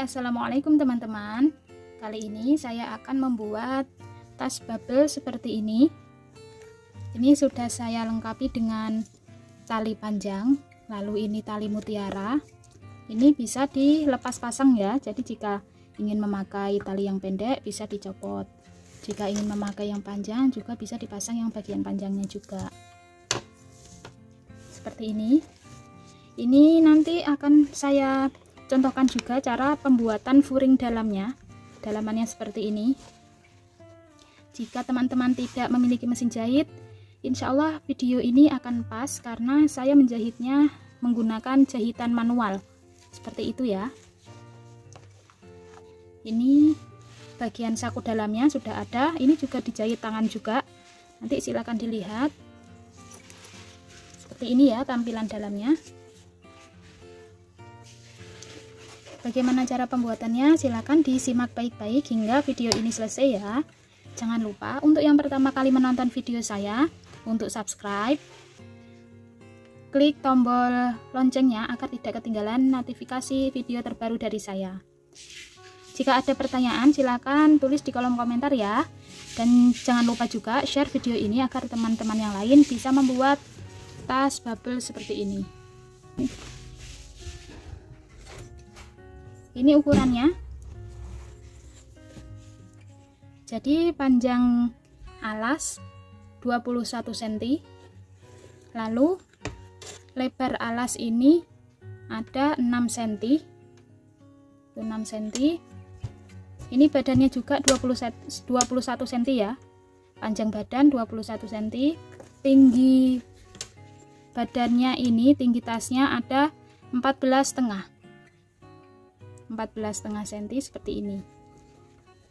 Assalamualaikum teman-teman. Kali ini saya akan membuat tas bubble seperti ini. Ini sudah saya lengkapi dengan tali panjang, lalu ini tali mutiara. Ini bisa dilepas pasang ya, jadi jika ingin memakai tali yang pendek bisa dicopot, jika ingin memakai yang panjang juga bisa dipasang yang bagian panjangnya juga seperti ini. Ini nanti akan saya contohkan juga cara pembuatan furing dalamnya. Dalamannya seperti ini. Jika teman-teman tidak memiliki mesin jahit, insya Allah video ini akan pas karena saya menjahitnya menggunakan jahitan manual seperti itu ya. Ini bagian saku dalamnya sudah ada, ini juga dijahit tangan juga, nanti silakan dilihat seperti ini ya tampilan dalamnya. Bagaimana cara pembuatannya? Silahkan disimak baik-baik hingga video ini selesai ya. Jangan lupa untuk yang pertama kali menonton video saya, untuk subscribe, klik tombol loncengnya agar tidak ketinggalan notifikasi video terbaru dari saya. Jika ada pertanyaan silahkan tulis di kolom komentar ya. Dan jangan lupa juga share video ini agar teman-teman yang lain bisa membuat tas bubble seperti ini. Ini ukurannya. Jadi panjang alas 21 cm. Lalu lebar alas ini ada 6 cm. 6 cm. Ini badannya juga 21 cm ya. Panjang badan 21 cm. Tinggi badannya ini, tinggi tasnya ada 14,5 cm seperti ini.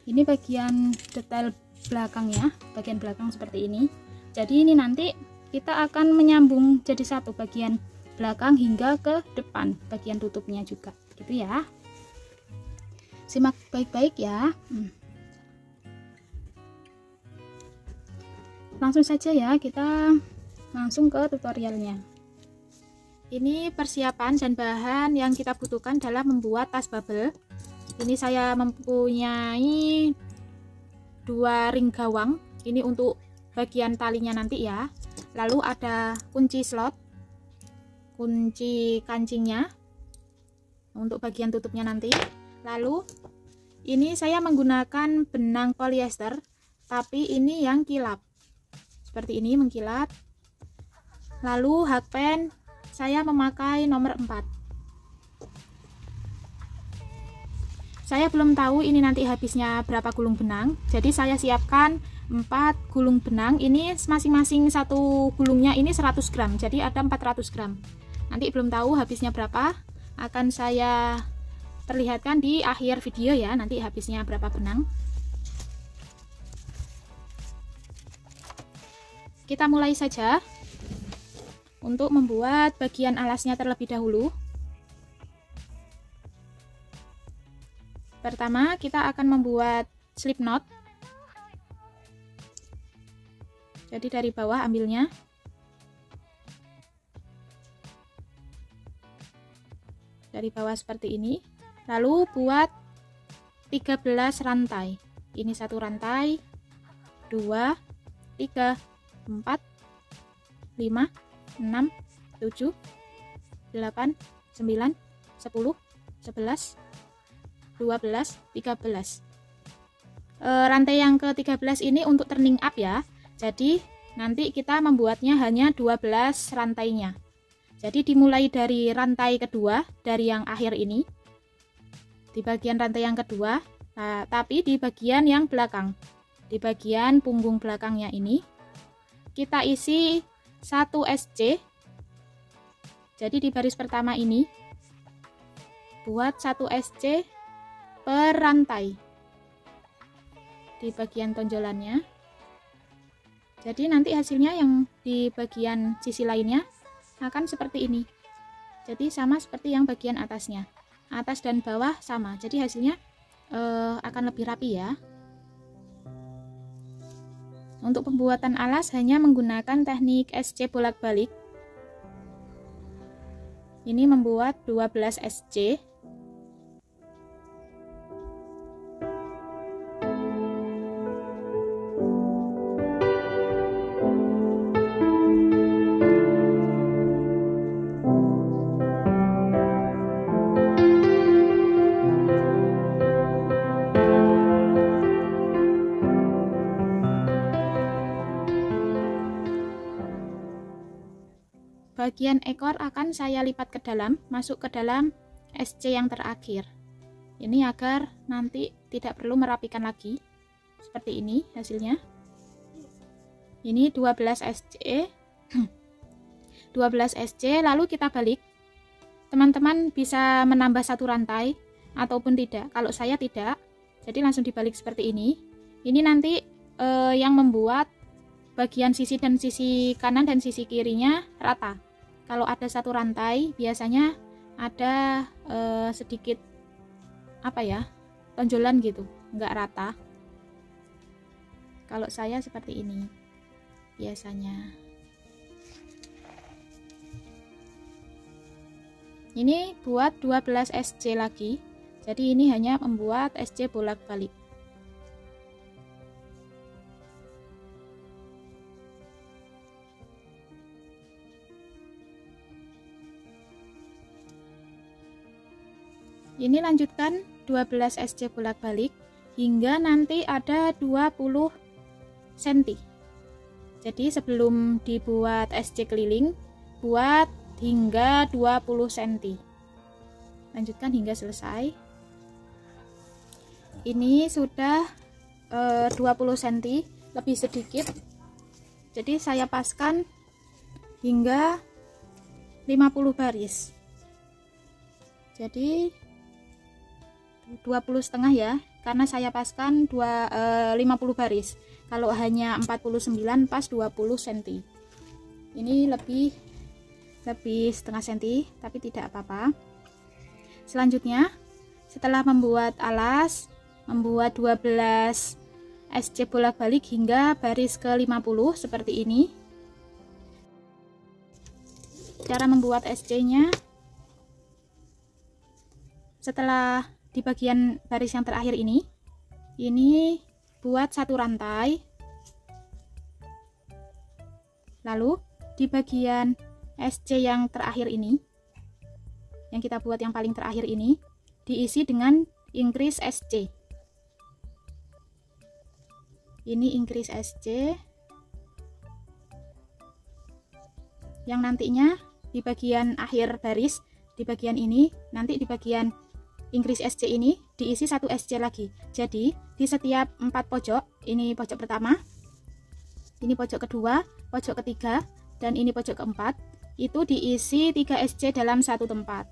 Ini bagian detail belakangnya, bagian belakang seperti ini. Jadi ini nanti kita akan menyambung jadi satu, bagian belakang hingga ke depan, bagian tutupnya juga gitu ya. Simak baik-baik ya. Langsung saja ya, kita langsung ke tutorialnya. Ini persiapan dan bahan yang kita butuhkan dalam membuat tas bubble. Ini saya mempunyai 2 ring gawang. Ini untuk bagian talinya nanti ya. Lalu ada kunci slot, kunci kancingnya untuk bagian tutupnya nanti. Lalu ini saya menggunakan benang polyester, tapi ini yang kilap. Seperti ini mengkilat. Lalu hakpen saya memakai nomor 4. Saya belum tahu ini nanti habisnya berapa gulung benang, jadi saya siapkan 4 gulung benang. Ini masing-masing satu gulungnya ini 100 gram, jadi ada 400 gram. Nanti belum tahu habisnya berapa, akan saya perlihatkan di akhir video ya, nanti habisnya berapa benang. Kita mulai saja untuk membuat bagian alasnya terlebih dahulu. Pertama kita akan membuat slip knot. Jadi dari bawah ambilnya. Dari bawah seperti ini. Lalu buat 13 rantai. Ini satu rantai, 2, 3, 4, 5, 6, 7, 8, 9, 10, 11, 12, 13. Rantai yang ke-13 ini untuk turning up ya. Jadi nanti kita membuatnya hanya 12 rantainya. Jadi dimulai dari rantai kedua, dari yang akhir ini. Di bagian rantai yang kedua, tapi di bagian yang belakang. Di bagian punggung belakangnya ini kita isi 1 SC. Jadi di baris pertama ini buat 1 SC per rantai di bagian tonjolannya. Jadi nanti hasilnya yang di bagian sisi lainnya akan seperti ini. Jadi sama seperti yang bagian atasnya, atas dan bawah sama, jadi hasilnya akan lebih rapi ya. Untuk pembuatan alas hanya menggunakan teknik SC bolak-balik. Ini membuat 12 SC. bagian ekor akan saya lipat ke dalam, masuk ke dalam SC yang terakhir. Ini agar nanti tidak perlu merapikan lagi. Seperti ini hasilnya. Ini 12 SC. 12 SC, lalu kita balik. Teman-teman bisa menambah satu rantai ataupun tidak. Kalau saya tidak, jadi langsung dibalik seperti ini. Ini nanti yang membuat bagian sisi dan sisi kanan dan sisi kirinya rata. Kalau ada satu rantai, biasanya ada sedikit apa ya, tonjolan gitu, nggak rata. Kalau saya seperti ini biasanya. Ini buat 12 SC lagi, jadi ini hanya membuat SC bolak-balik. Ini lanjutkan 12 SC bolak-balik hingga nanti ada 20 cm. Jadi sebelum dibuat SC keliling, buat hingga 20 cm. Lanjutkan hingga selesai. Ini sudah 20 cm, lebih sedikit. Jadi saya paskan hingga 50 baris. Jadi 20 setengah ya, karena saya paskan 50 baris. Kalau hanya 49 pas 20 cm. Ini lebih setengah senti, tapi tidak apa-apa. Selanjutnya, setelah membuat alas, membuat 12 SC bolak-balik hingga baris ke 50 seperti ini. Cara membuat SC-nya, setelah di bagian baris yang terakhir ini buat satu rantai, lalu di bagian SC yang terakhir ini, yang kita buat yang paling terakhir ini, diisi dengan increase SC. Ini increase SC yang nantinya di bagian akhir baris, di bagian ini, nanti di bagian increase SC ini diisi satu SC lagi. Jadi di setiap 4 pojok, ini pojok pertama, ini pojok kedua, pojok ketiga, dan ini pojok keempat, itu diisi 3 SC dalam satu tempat.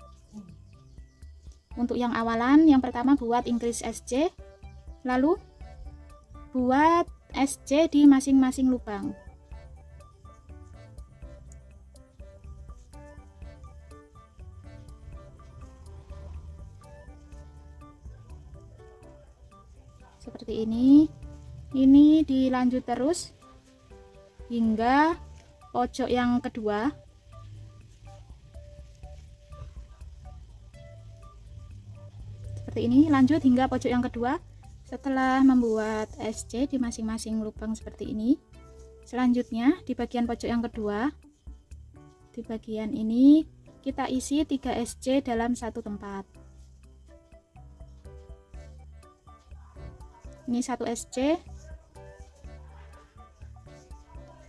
Untuk yang awalan, yang pertama buat increase SC, lalu buat SC di masing-masing lubang. Seperti ini dilanjut terus hingga pojok yang kedua. Seperti ini, lanjut hingga pojok yang kedua. Setelah membuat SC di masing-masing lubang seperti ini, selanjutnya di bagian pojok yang kedua, di bagian ini kita isi 3 SC dalam satu tempat. Ini 1 SC,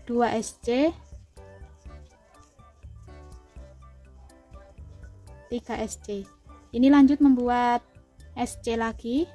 2 SC, 3 SC. Ini lanjut membuat SC lagi.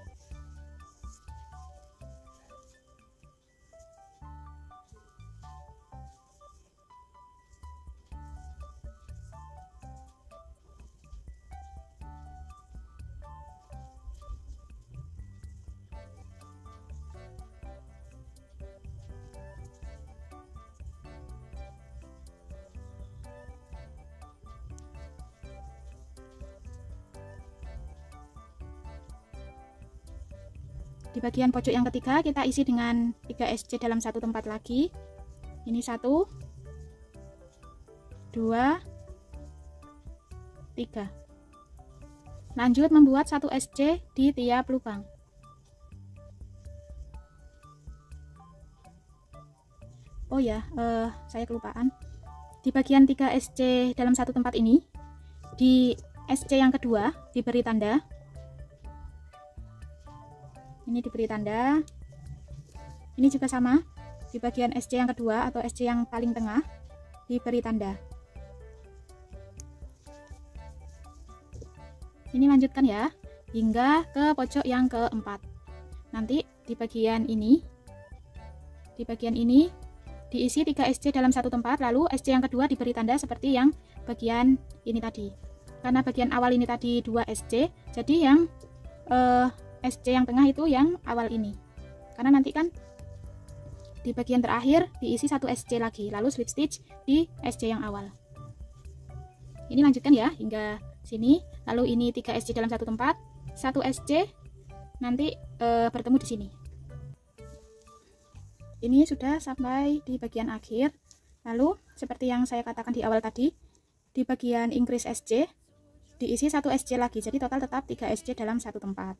Di bagian pojok yang ketiga kita isi dengan 3 SC dalam satu tempat lagi. Ini 1, 2, 3. Lanjut membuat 1 SC di tiap lubang. Oh ya, saya kelupaan. Di bagian 3 SC dalam satu tempat ini, di SC yang kedua diberi tanda. Ini diberi tanda. Ini juga sama. Di bagian SC yang kedua atau SC yang paling tengah diberi tanda. Ini lanjutkan ya, hingga ke pojok yang keempat. Nanti di bagian ini diisi 3 SC dalam satu tempat, lalu SC yang kedua diberi tanda seperti yang bagian ini tadi. Karena bagian awal ini tadi 2 SC, jadi yang SC yang tengah itu yang awal ini. Karena nanti kan di bagian terakhir diisi 1 SC lagi, lalu slip stitch di SC yang awal. Ini lanjutkan ya hingga sini, lalu ini 3 SC dalam satu tempat, 1 SC nanti bertemu di sini. Ini sudah sampai di bagian akhir. Lalu seperti yang saya katakan di awal tadi, di bagian increase SC diisi 1 SC lagi, jadi total tetap 3 SC dalam satu tempat.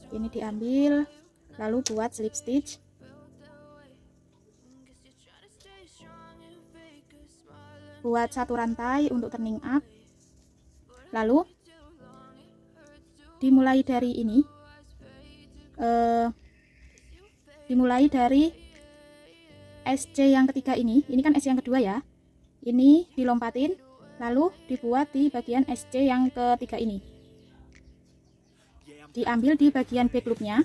Ini diambil, lalu buat slip stitch. Buat 1 rantai untuk turning up. Lalu dimulai dari ini, dimulai dari SC yang ketiga ini kan SC yang kedua ya, ini dilompatin, lalu dibuat di bagian SC yang ketiga ini, diambil di bagian back loopnya,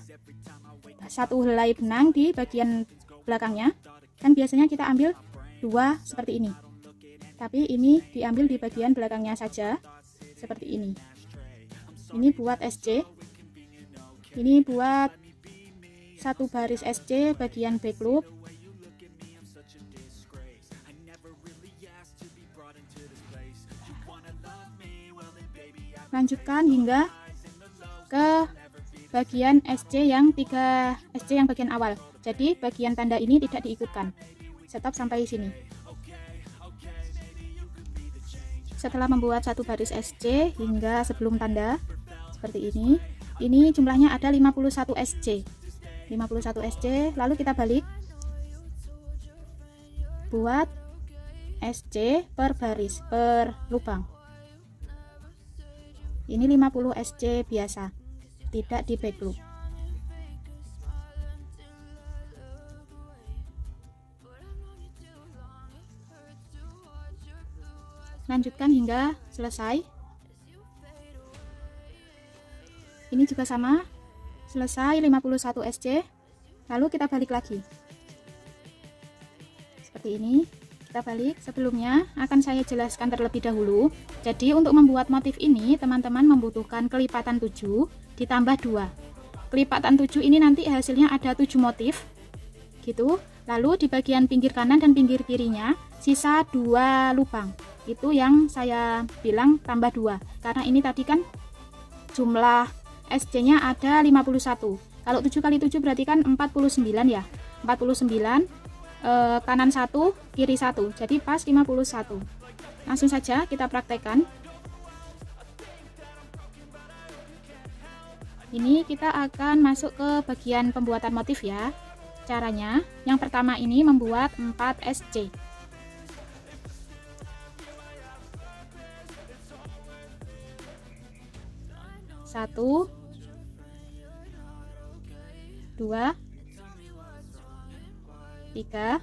1 helai benang di bagian belakangnya. Kan biasanya kita ambil 2 seperti ini, tapi ini diambil di bagian belakangnya saja seperti ini. Ini buat SC, ini buat 1 baris SC bagian back loop. Lanjutkan hingga ke bagian SC yang bagian awal. Jadi bagian tanda ini tidak diikutkan. Stop sampai sini. Setelah membuat 1 baris SC hingga sebelum tanda seperti ini jumlahnya ada 51 SC. 51 SC, lalu kita balik, buat SC per baris, per lubang. Ini 50 SC biasa, tidak di back loop. Lanjutkan hingga selesai. Ini juga sama, selesai 51 SC, lalu kita balik lagi seperti ini. Kita balik, sebelumnya akan saya jelaskan terlebih dahulu. Jadi untuk membuat motif ini teman-teman membutuhkan kelipatan 7 ditambah 2. Kelipatan 7 ini nanti hasilnya ada 7 motif gitu. Lalu di bagian pinggir kanan dan pinggir kirinya sisa 2 lubang, itu yang saya bilang tambah 2, karena ini tadi kan jumlah SC nya ada 51. Kalau 7 kali 7 berarti kan 49 ya. 49, kanan 1, kiri 1. Jadi pas 51. Langsung saja kita praktekkan. Ini kita akan masuk ke bagian pembuatan motif ya. Caranya, yang pertama ini membuat 4 SC. Satu, 2, 3,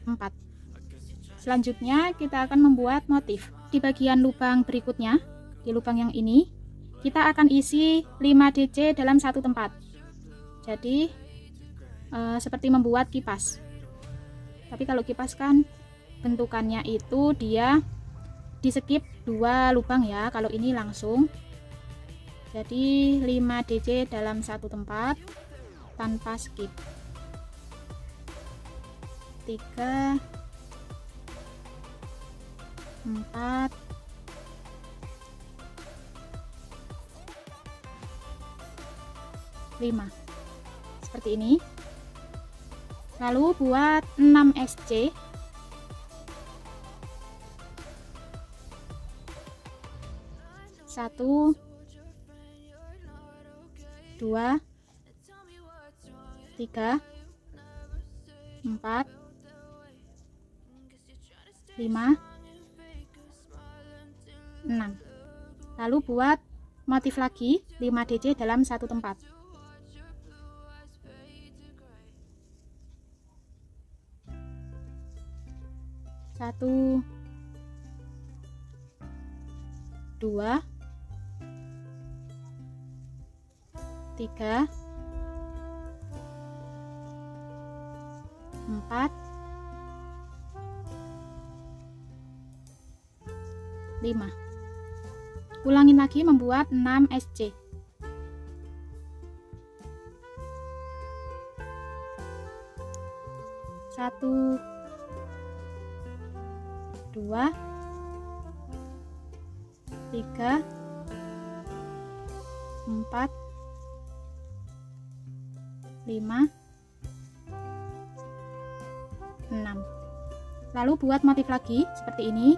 4. Selanjutnya kita akan membuat motif. Di bagian lubang berikutnya, di lubang yang ini, kita akan isi 5 DC dalam satu tempat. Jadi seperti membuat kipas. Tapi kalau kipas kan bentukannya itu dia di skip 2 lubang ya, kalau ini langsung. Jadi 5 DC dalam satu tempat tanpa skip. 3, 4, 5 seperti ini. Lalu buat 6 SC. 1, 2, 3, 4, 5, 6. Lalu buat motif lagi 5 DC dalam satu tempat. Satu, 2, 3, 4, 5. Ulangin lagi membuat 6 SC. 1, 2, 3, 4, 5, 6. Lalu buat motif lagi seperti ini.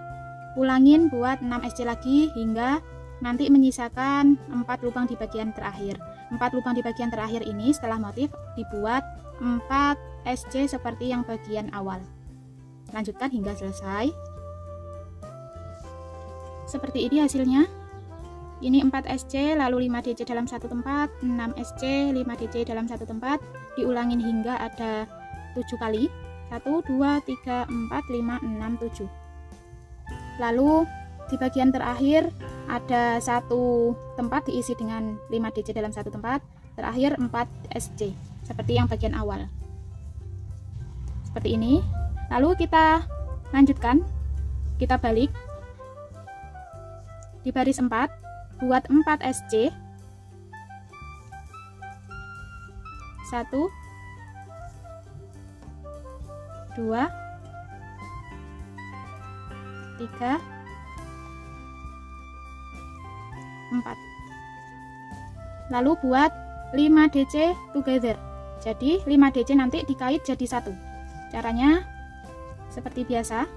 Ulangin buat 6 SC lagi hingga nanti menyisakan 4 lubang di bagian terakhir. 4 lubang di bagian terakhir ini setelah motif dibuat 4 SC seperti yang bagian awal. Lanjutkan hingga selesai. Seperti ini hasilnya. Ini 4 SC, lalu 5 DC dalam satu tempat, 6 SC, 5 DC dalam satu tempat, diulangin hingga ada 7 kali. 1, 2, 3, 4, 5, 6, 7. Lalu di bagian terakhir ada satu tempat diisi dengan 5 DC dalam satu tempat, terakhir 4 SC seperti yang bagian awal. Seperti ini. Lalu kita lanjutkan, kita balik di baris 4, buat 4 SC. 1, 2, 3, 4. Lalu buat 5 DC together. Jadi 5 DC nanti dikait jadi 1. Caranya seperti biasa.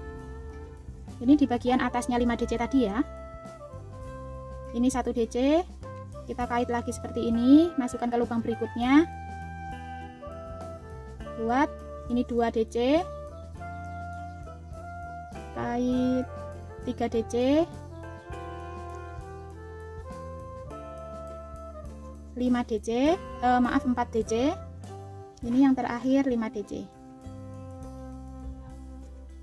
Ini di bagian atasnya 5 DC tadi ya. Ini 1 DC, kita kait lagi seperti ini, masukkan ke lubang berikutnya. Buat ini 2 DC, kait 3 DC, 5 DC, 4 DC. Ini yang terakhir 5 DC.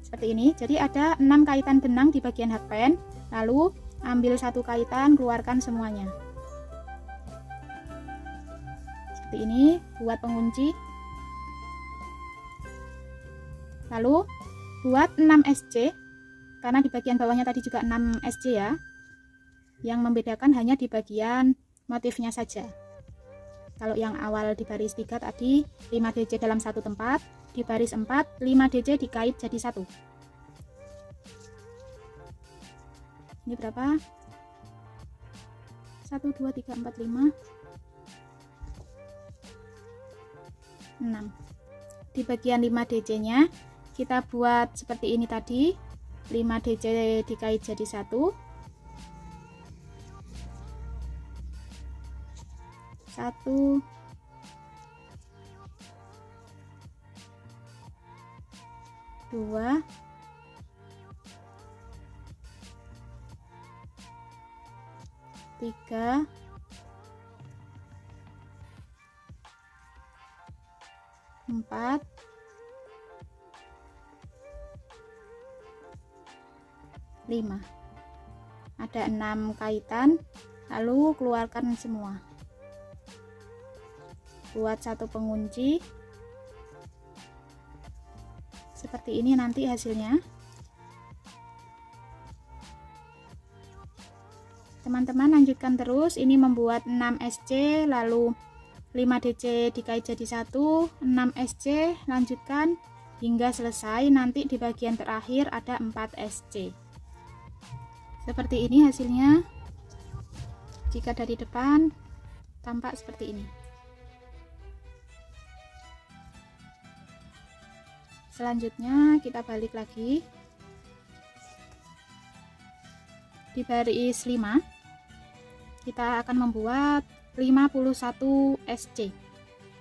Seperti ini. Jadi ada 6 kaitan benang di bagian hakpen. Lalu ambil satu kaitan, keluarkan semuanya. Seperti ini, buat pengunci. Lalu buat 6 SC. Karena di bagian bawahnya tadi juga 6 SC ya. Yang membedakan hanya di bagian motifnya saja. Kalau yang awal di baris 3 tadi 5 DC dalam satu tempat, di baris 4 5 DC dikait jadi 1. Ini berapa? 1, 2, 3, 4, 5, 6. Di bagian 5 DC nya kita buat seperti ini tadi, 5 DC dikait jadi 1, 1, 2, 3, 4, 5. Ada 6 kaitan, lalu keluarkan semua. Buat satu pengunci. Seperti ini nanti hasilnya. Teman-teman lanjutkan terus. Ini membuat 6 SC, lalu 5 DC dikait jadi 1, 6 SC, lanjutkan hingga selesai. Nanti di bagian terakhir ada 4 SC. Seperti ini hasilnya. Jika dari depan tampak seperti ini. Selanjutnya kita balik lagi di baris 5, kita akan membuat 51 SC.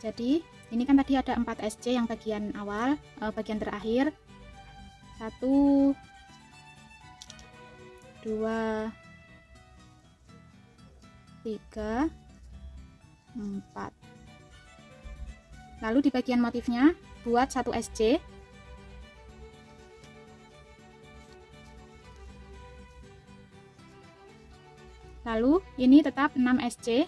Jadi ini kan tadi ada 4 SC yang bagian awal, bagian terakhir. 1, 2, 3, 4. Lalu di bagian motifnya buat 1 SC. Lalu ini tetap 6 SC.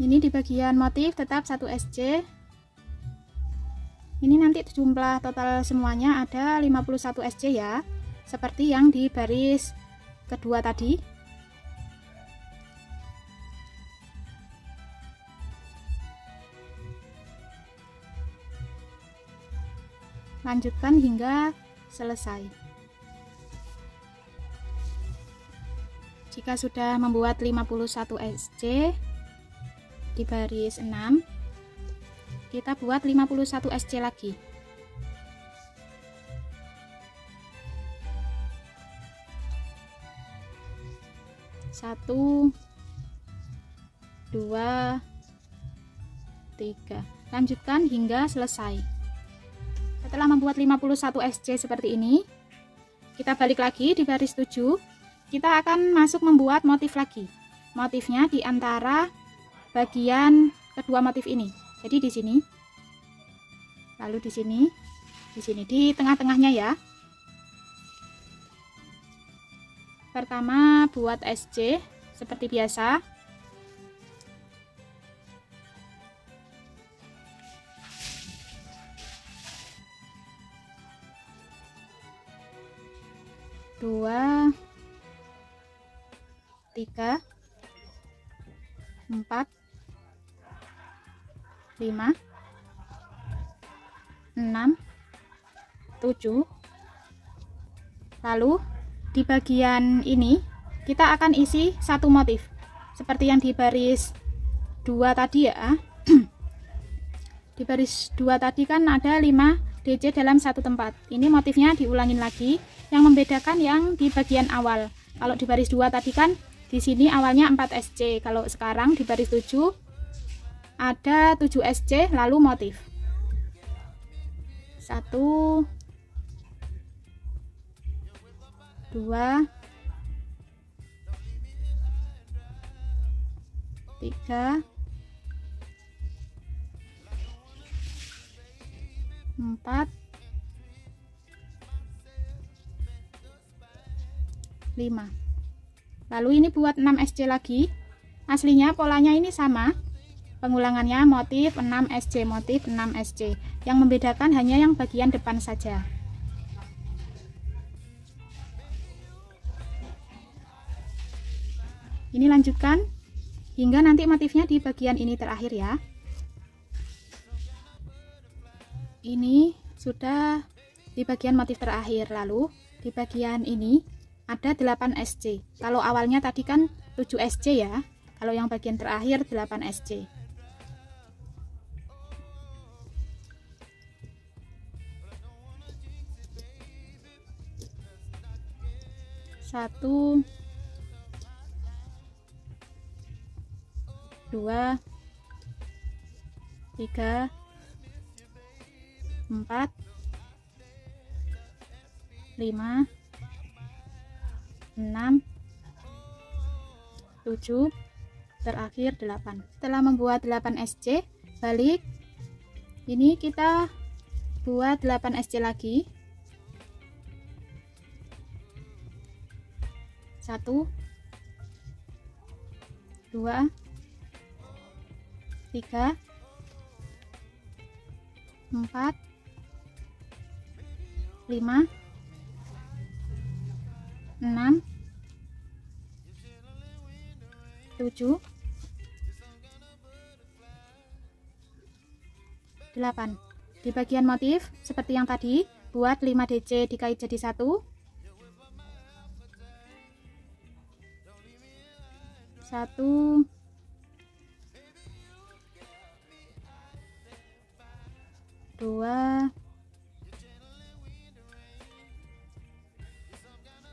Ini di bagian motif tetap 1 SC. Ini nanti jumlah total semuanya ada 51 SC ya, seperti yang di baris kedua tadi. Lanjutkan hingga selesai. Jika sudah membuat 51 SC di baris 6, kita buat 51 SC lagi. Satu, dua, tiga. Lanjutkan hingga selesai. Setelah membuat 51 SC seperti ini, kita balik lagi di baris 7. Kita akan masuk membuat motif lagi. Motifnya di antara bagian kedua motif ini. Jadi di sini, lalu di sini, di tengah-tengahnya ya. Pertama buat SC seperti biasa. Dua, tiga, 4, 5, 6, 7. Lalu di bagian ini kita akan isi satu motif seperti yang di baris 2 tadi ya. Di baris 2 tadi kan ada 5 DC dalam satu tempat. Ini motifnya diulangin lagi. Yang membedakan yang di bagian awal. Kalau di baris 2 tadi kan di sini awalnya 4 SC. Kalau sekarang di baris 7 ada 7 SC lalu motif. 1, 2, 3, 4, 5. Lalu ini buat 6 SC lagi. Aslinya polanya ini sama. Pengulangannya motif 6 SC, motif 6 SC. Yang membedakan hanya yang bagian depan saja. Ini lanjutkan hingga nanti motifnya di bagian ini terakhir ya. Ini sudah di bagian motif terakhir. Lalu di bagian ini ada 8 SC. Kalau awalnya tadi kan 7 SC ya. Kalau yang bagian terakhir 8 SC. 1, 2, 3, 4, 5, 6, 7, terakhir 8. Setelah membuat 8 SC, balik. Ini kita buat 8 SC lagi. 1, 2, 3, 4, 5, 6, 7, 8. Di bagian motif seperti yang tadi, buat 5 DC dikait jadi 1. 1, 2,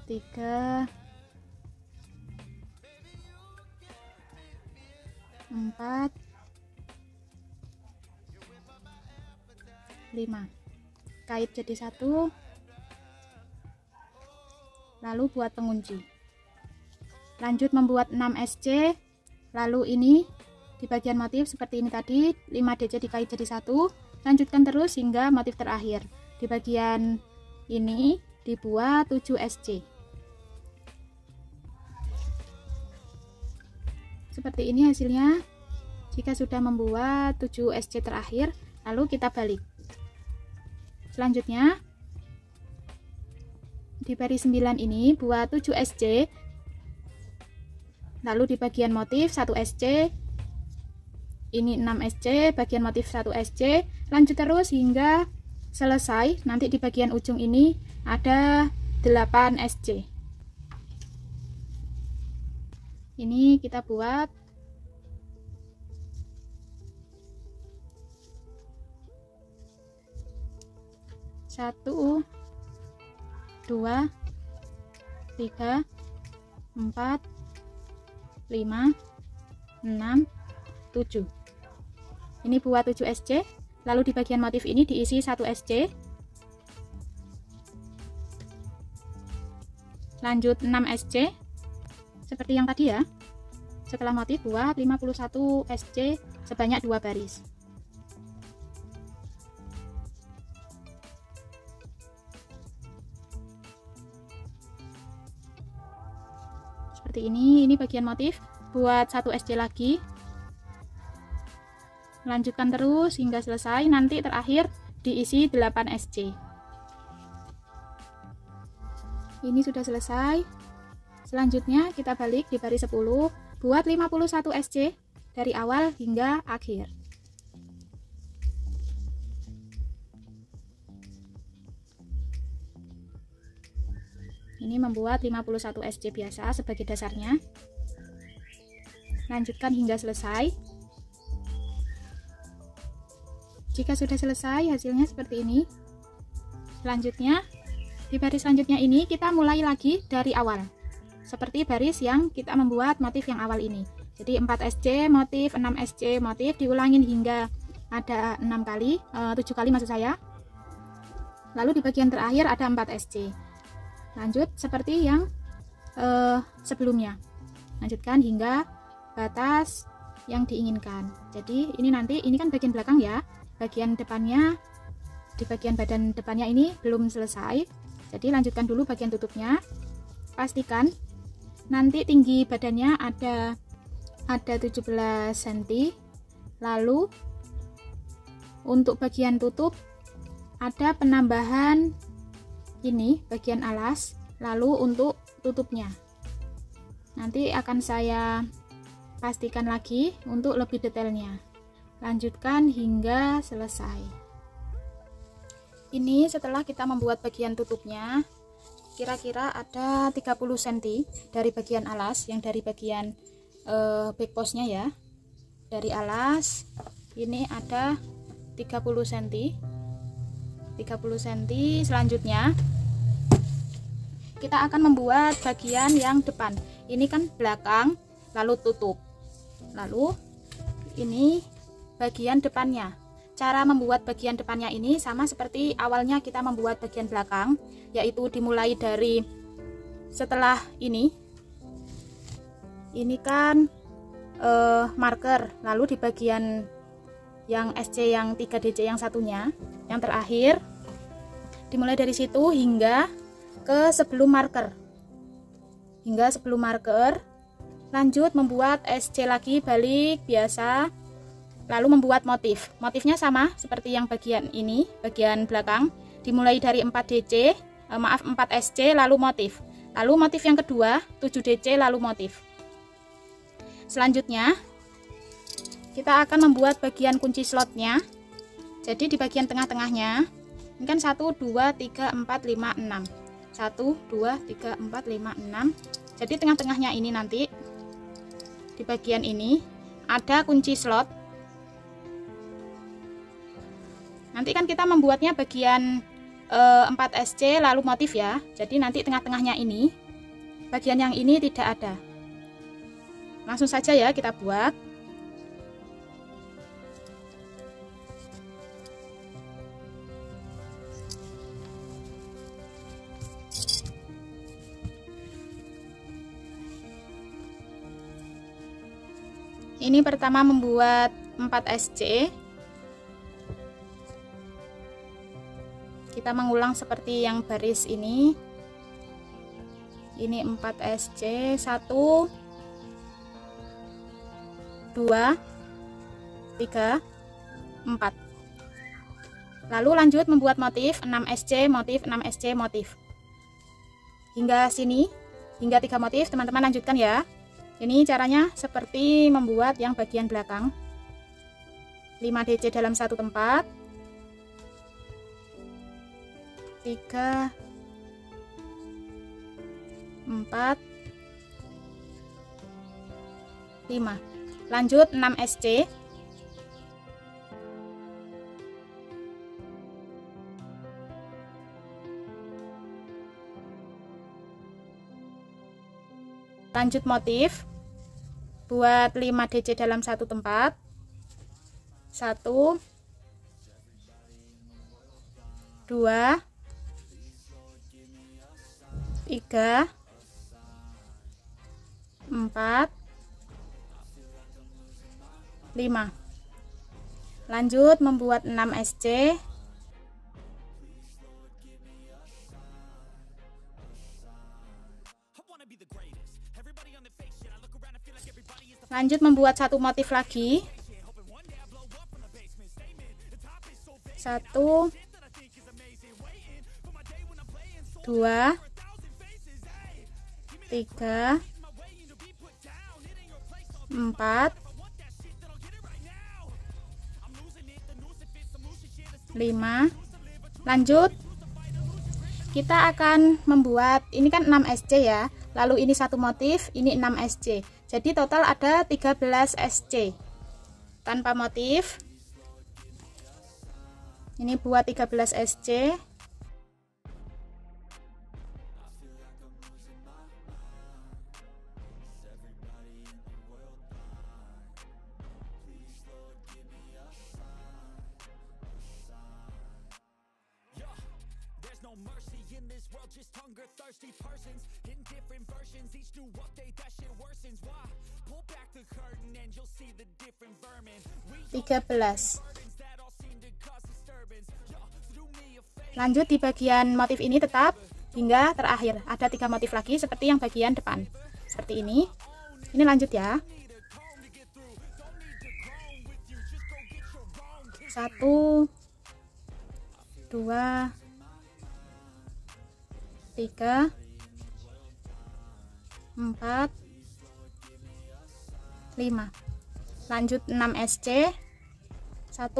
3, 4, 5. Kait jadi 1, lalu buat pengunci. Lanjut membuat 6 SC, lalu ini di bagian motif seperti ini tadi, 5 DC dikait jadi 1. Lanjutkan terus hingga motif terakhir. Di bagian ini dibuat 7 SC. Seperti ini hasilnya. Jika sudah membuat 7 SC terakhir, lalu kita balik. Selanjutnya di baris 9 ini buat 7 SC, lalu di bagian motif 1 SC, ini 6 SC, bagian motif 1 SC, lanjut terus hingga selesai. Nanti di bagian ujung ini ada 8 SC. Ini kita buat 1, 2, 3, 4, 5, 6, 7. Ini buat 7 SC, lalu di bagian motif ini diisi 1 SC, lanjut 6 SC seperti yang tadi ya. Setelah motif buat 51 SC sebanyak 2 baris. Seperti ini bagian motif, buat 1 SC lagi, lanjutkan terus hingga selesai. Nanti terakhir diisi 8 SC. Ini sudah selesai. Selanjutnya kita balik di baris 10, buat 51 SC dari awal hingga akhir. Ini membuat 51 SC biasa sebagai dasarnya. Lanjutkan hingga selesai. Jika sudah selesai, hasilnya seperti ini. Selanjutnya, di baris selanjutnya ini kita mulai lagi dari awal. Seperti baris yang kita membuat motif yang awal ini. Jadi 4 SC motif, 6 SC motif, diulangin hingga ada 7 kali maksud saya. Lalu di bagian terakhir ada 4 SC. Lanjut seperti yang sebelumnya. Lanjutkan hingga batas yang diinginkan. Jadi ini nanti, ini kan bagian belakang ya. Bagian depannya, di bagian badan depannya ini belum selesai. Jadi lanjutkan dulu bagian tutupnya. Pastikan nanti tinggi badannya ada 17 cm. Lalu untuk bagian tutup ada penambahan ini bagian alas, lalu untuk tutupnya nanti akan saya pastikan lagi untuk lebih detailnya. Lanjutkan hingga selesai. Ini setelah kita membuat bagian tutupnya, kira-kira ada 30 cm dari bagian alas, yang dari bagian backpostnya ya. Dari alas ini ada 30 cm. 30 cm. Selanjutnya kita akan membuat bagian yang depan. Ini kan belakang, lalu tutup. Lalu ini bagian depannya. Cara membuat bagian depannya ini sama seperti awalnya kita membuat bagian belakang, yaitu dimulai dari setelah ini. Ini kan marker, lalu di bagian yang SC yang 3 DC yang satunya, yang terakhir dimulai dari situ hingga ke sebelum marker. Lanjut membuat SC lagi, balik biasa, lalu membuat motif. Motifnya sama seperti yang bagian ini, bagian belakang, dimulai dari 4 DC, 4 SC lalu motif. Lalu motif yang kedua 7 DC lalu motif. Selanjutnya kita akan membuat bagian kunci slotnya. Jadi di bagian tengah-tengahnya ini kan 1, 2, 3, 4, 5, 6. 1, 2, 3, 4, 5, 6. Jadi tengah-tengahnya ini nanti di bagian ini ada kunci slot. Nanti kan kita membuatnya bagian 4 SC lalu motif ya. Jadi nanti tengah-tengahnya ini, bagian yang ini tidak ada. Langsung saja ya kita buat. Ini pertama membuat 4 SC. Kita mengulang seperti yang baris ini. Ini 4 SC, 1 2 3 4. Lalu lanjut membuat motif 6 SC, motif 6 SC, motif. Hingga sini, hingga 3 motif, teman-teman lanjutkan ya. Ini caranya seperti membuat yang bagian belakang. 5 DC dalam satu tempat. 3 4 5. Lanjut 6 SC. Lanjut motif, buat 5 DC dalam satu tempat. 1 2 3 4 5. Lanjut membuat 6 SC. Lanjut membuat satu motif lagi. 1 2 3 4 5. Lanjut kita akan membuat, ini kan 6 SC ya, lalu ini satu motif, ini 6 SC, jadi total ada 13 SC tanpa motif. Ini buat 13 SC. Tiga belas. Lanjut di bagian motif ini tetap hingga terakhir. Ada 3 motif lagi seperti yang bagian depan. Seperti ini. Ini lanjut ya. 1 2 3 4 5. Lanjut 6 SC. 1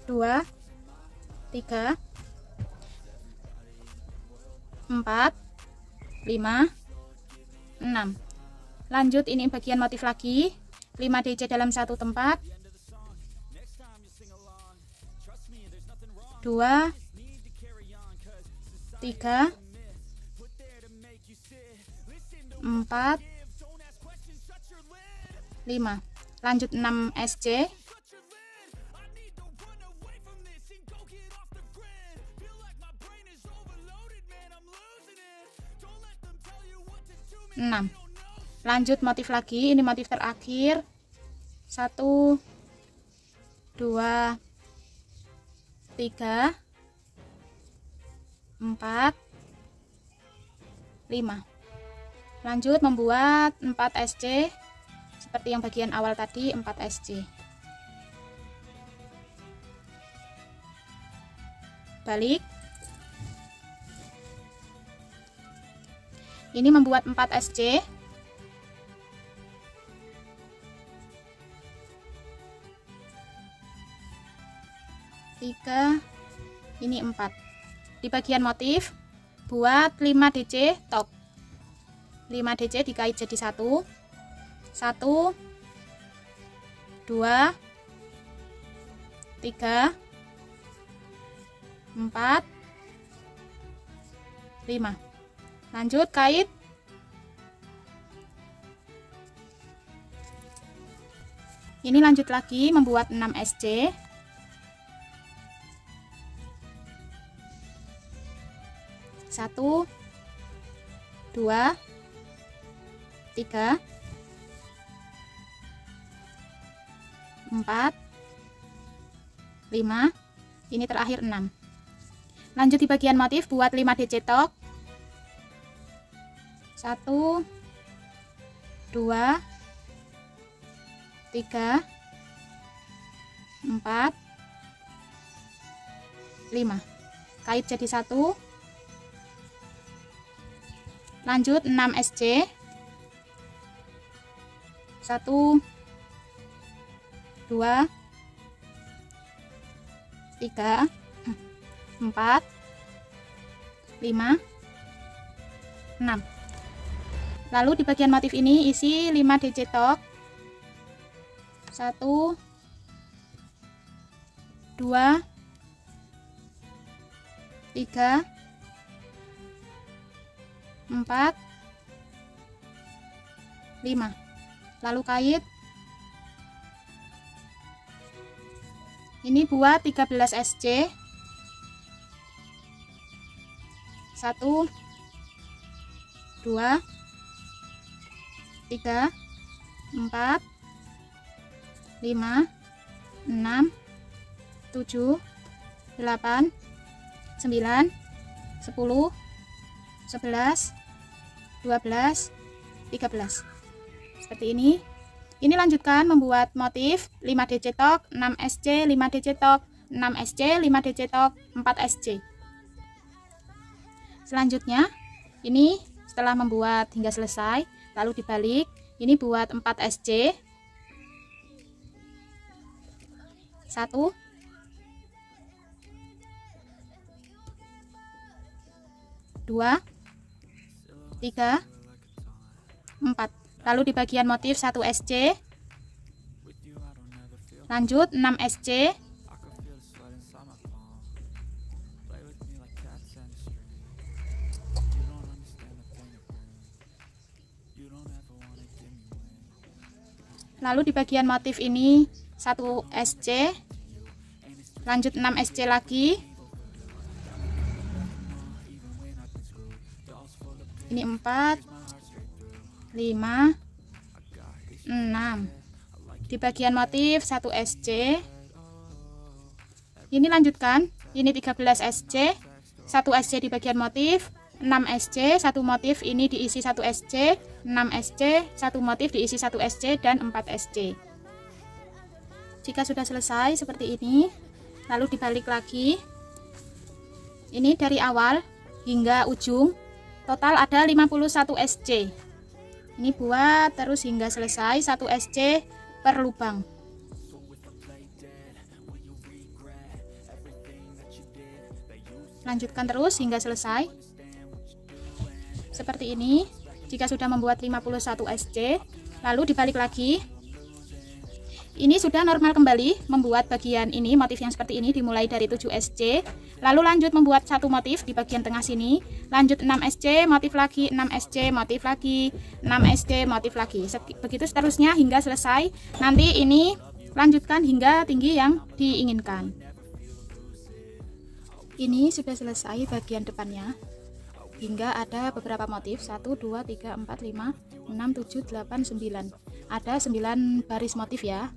2 3 4 5 6. Lanjut ini bagian motif lagi, 5 DC dalam satu tempat. 2 3 4 5. Lanjut 6 SC. Lanjut motif lagi, ini motif terakhir. 1 2 3 4 5. Lanjut membuat 4 SC seperti yang bagian awal tadi, 4 SC. Balik. Ini membuat 4 SC. Ini 4. Di bagian motif buat 5 DC top. 5 DC dikait jadi 1 1 2 3 4 5. Lanjut kait. Ini lanjut lagi membuat 6 SC. 1 2 3 4, 5, ini terakhir 6. Lanjut di bagian motif, buat 5D cetok. 1, 2, 3, 4, 5. Kait jadi 1. Lanjut 6 SC. 1, 2, 3, 4, 5, 6. Lalu di bagian motif ini isi 5D cetok. 1, 2, 3, 4, 5. Lalu kait. Ini buat 13 SC. 1, 2, 3, 4, 5, 6, 7, 8, 9, 10, 11, 12, 13. Seperti ini. Ini lanjutkan membuat motif 5D cetok, 6 SC, 5D cetok, 6 SC, 5D cetok, 4 SC. Selanjutnya, ini setelah membuat hingga selesai, lalu dibalik, ini buat 4 SC. 1, 2, 3, 4. Lalu di bagian motif 1 SC. Lanjut 6 SC. Lalu di bagian motif ini 1 SC. Lanjut 6 SC lagi. Ini 4, 5, 6. Di bagian motif 1 SC. Ini lanjutkan. Ini 13 SC. 1 SC di bagian motif, 6 SC, 1 motif ini diisi 1 SC, 6 SC, 1 motif diisi 1 SC, dan 4 SC. Jika sudah selesai seperti ini, lalu dibalik lagi. Ini dari awal hingga ujung, total ada 51 SC. Ini buat terus hingga selesai 1 SC per lubang. Lanjutkan terus hingga selesai. Seperti ini. Jika sudah membuat 51 SC, lalu dibalik lagi. Ini sudah normal kembali membuat bagian ini, motif yang seperti ini dimulai dari 7 SC. Lalu lanjut membuat satu motif di bagian tengah sini. Lanjut 6 SC, motif lagi, 6 SC, motif lagi, 6 SC, motif lagi. Begitu seterusnya hingga selesai. Nanti ini lanjutkan hingga tinggi yang diinginkan. Ini sudah selesai bagian depannya. Hingga ada beberapa motif, 1, 2, 3, 4, 5, 6, 7, 8, 9. Ada 9 baris motif ya,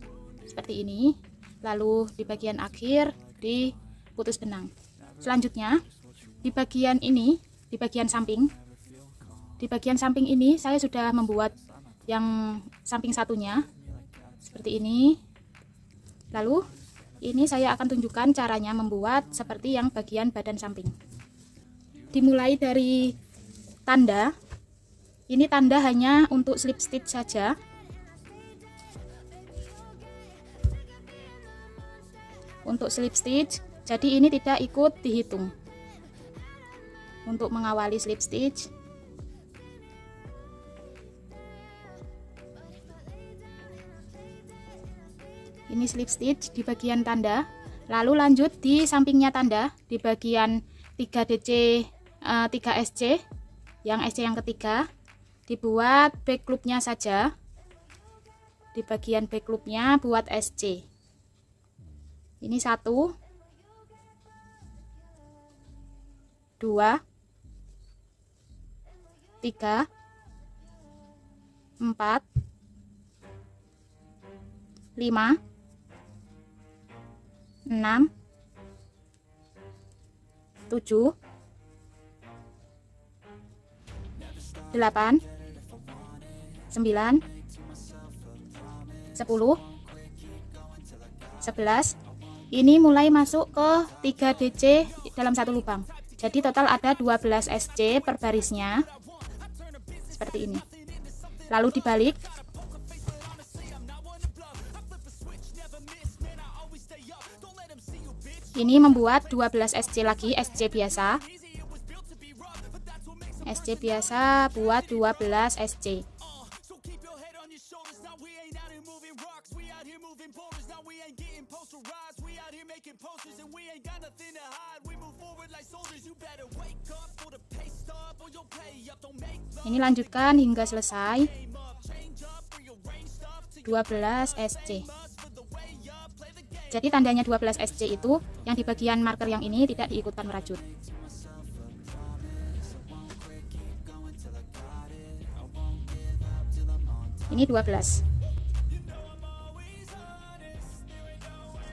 seperti ini. Lalu di bagian akhir diputus benang. Selanjutnya di bagian ini, di bagian samping ini saya sudah membuat yang samping satunya seperti ini. Lalu ini saya akan tunjukkan caranya membuat seperti yang bagian badan samping. Dimulai dari tanda. Ini tanda hanya untuk slip stitch saja. Untuk slip stitch, jadi ini tidak ikut dihitung. Untuk mengawali slip stitch, ini slip stitch di bagian tanda. Lalu lanjut di sampingnya tanda, di bagian 3 SC, yang SC yang ketiga, dibuat back loopnya saja. Di bagian back loopnya buat SC. Ini 1, 2, 3, 4, 5, 6, 7, 8, 9, 10, 11. Ini mulai masuk ke 3 DC dalam satu lubang. Jadi total ada 12 SC per barisnya. Seperti ini. Lalu dibalik. Ini membuat 12 SC lagi, SC biasa. SC biasa buat 12 SC. Ini lanjutkan hingga selesai 12 SC. Jadi tandanya 12 SC itu yang di bagian marker yang ini tidak diikutkan merajut. Ini 12.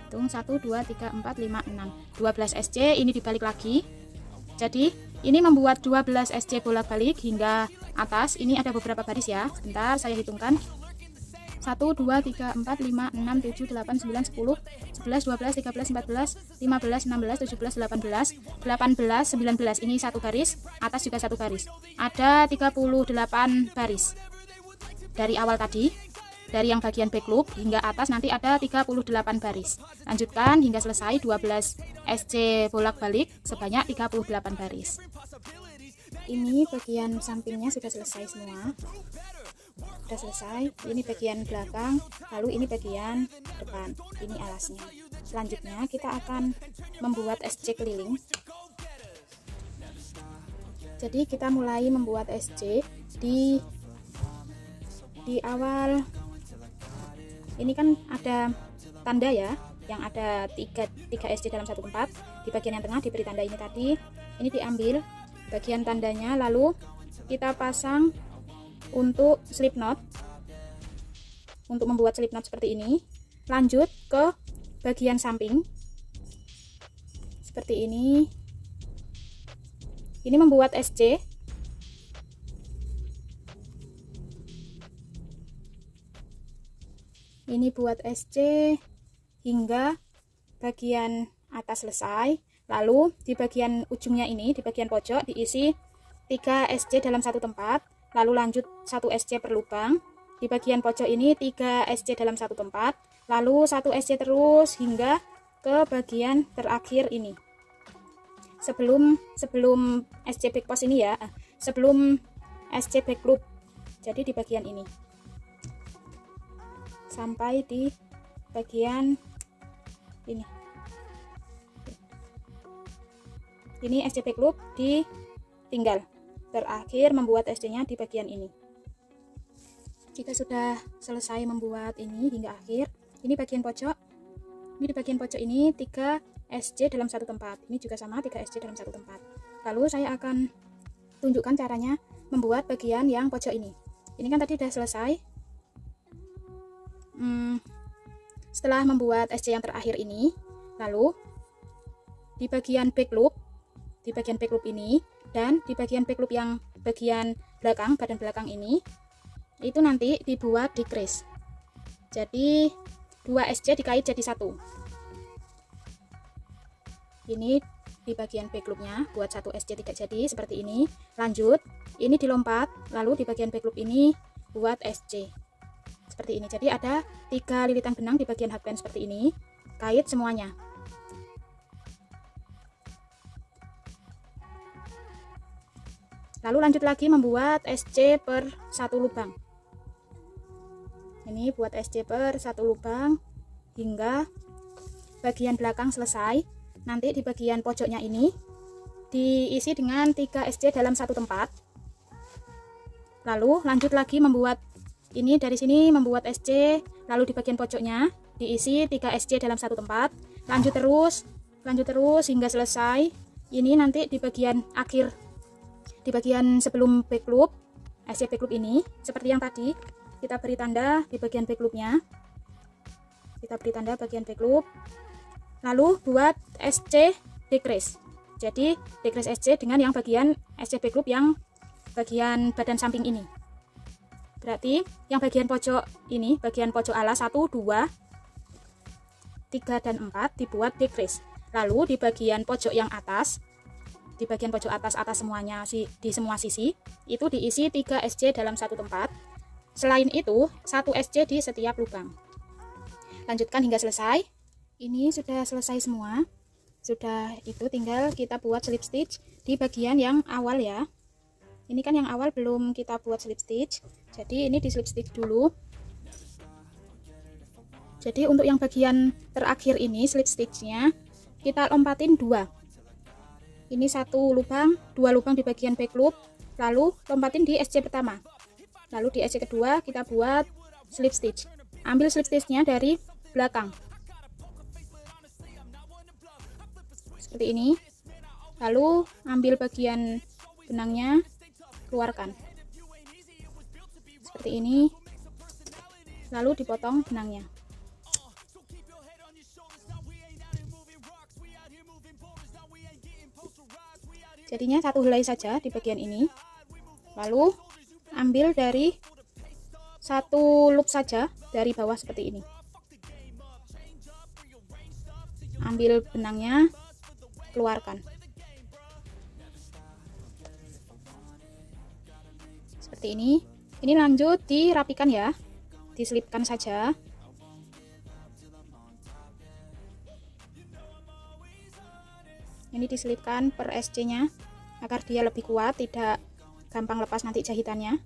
Hitung 1 2 3 4 5 6. 12 SC ini dibalik lagi. Jadi ini membuat 12 SC bolak-balik hingga atas. Ini ada beberapa baris ya. Sebentar saya hitungkan. 1 2 3 4 5 6 7 8 9 10 11 12 13 14 15 16 17 18 18 19. Ini satu baris, atas juga satu baris. Ada 38 baris. Dari awal tadi, dari yang bagian back loop hingga atas nanti ada 38 baris. Lanjutkan hingga selesai 12 SC bolak-balik sebanyak 38 baris. Ini bagian sampingnya sudah selesai semua. Sudah selesai. Ini bagian belakang, lalu ini bagian depan. Ini alasnya. Selanjutnya kita akan membuat SC keliling. Jadi kita mulai membuat SC di awal. Ini kan ada tanda ya, yang ada 3 SC dalam satu tempat. Di bagian yang tengah diberi tanda ini tadi. Ini diambil bagian tandanya, lalu kita pasang untuk slip knot. Untuk membuat slip knot seperti ini, lanjut ke bagian samping seperti ini. Ini membuat SC. Ini buat SC hingga bagian atas selesai. Lalu di bagian ujungnya ini, di bagian pojok diisi 3 SC dalam satu tempat. Lalu lanjut 1 SC per lubang. Di bagian pojok ini 3 SC dalam satu tempat. Lalu 1 SC terus hingga ke bagian terakhir ini. Sebelum SC back post ini ya, sebelum SC back loop. Jadi di bagian ini. Sampai di bagian ini. Ini SC back loop ditinggal. Terakhir membuat SC-nya di bagian ini. Jika sudah selesai membuat ini hingga akhir, ini bagian pojok. Ini di bagian pojok ini 3 SC dalam satu tempat. Ini juga sama 3 SC dalam satu tempat. Lalu saya akan tunjukkan caranya membuat bagian yang pojok ini. Ini kan tadi sudah selesai. Setelah membuat SC yang terakhir ini, lalu di bagian back loop ini dan di bagian back loop yang bagian belakang, badan belakang ini, itu nanti dibuat decrease. Jadi 2 SC dikait jadi 1. Ini di bagian back loopnya buat 1 SC tidak jadi seperti ini. Lanjut, ini dilompat, lalu di bagian back loop ini buat SC seperti ini. Jadi ada 3 lilitan benang di bagian hardband seperti ini, kait semuanya. Lalu lanjut lagi membuat SC per 1 lubang. Ini buat SC per 1 lubang hingga bagian belakang selesai. Nanti di bagian pojoknya ini diisi dengan 3 SC dalam satu tempat. Lalu lanjut lagi membuat ini, dari sini membuat SC, lalu di bagian pojoknya diisi 3 SC dalam satu tempat. Lanjut terus hingga selesai. Ini nanti di bagian akhir, di bagian sebelum back loop, SC back loop ini seperti yang tadi, kita beri tanda di bagian back loopnya. Kita beri tanda bagian back loop. Lalu buat SC decrease. Jadi decrease SC dengan yang bagian SC backloop yang bagian badan samping ini. Berarti yang bagian pojok ini, bagian pojok alas 1, 2, 3 dan 4 dibuat decrease. Lalu di bagian pojok yang atas, di bagian pojok atas semuanya di semua sisi itu diisi 3 SC dalam satu tempat. Selain itu 1 SC di setiap lubang. Lanjutkan hingga selesai. Ini sudah selesai semua. Sudah, itu tinggal kita buat slip stitch di bagian yang awal ya. Ini kan yang awal belum kita buat slip stitch, jadi ini di slip stitch dulu. Jadi untuk yang bagian terakhir ini slip stitchnya kita lompatin 2. Ini 1 lubang, 2 lubang di bagian back loop, lalu lompatin di SC pertama. Lalu di SC kedua kita buat slip stitch. Ambil slip stitchnya dari belakang. Seperti ini. Lalu ambil bagian benangnya, keluarkan. Seperti ini. Lalu dipotong benangnya. Jadinya 1 helai saja di bagian ini. Lalu ambil dari 1 loop saja dari bawah seperti ini. Ambil benangnya, keluarkan. Seperti ini. Ini lanjut dirapikan ya. Diselipkan saja. Ini diselipkan per SC-nya agar dia lebih kuat, tidak gampang lepas nanti jahitannya.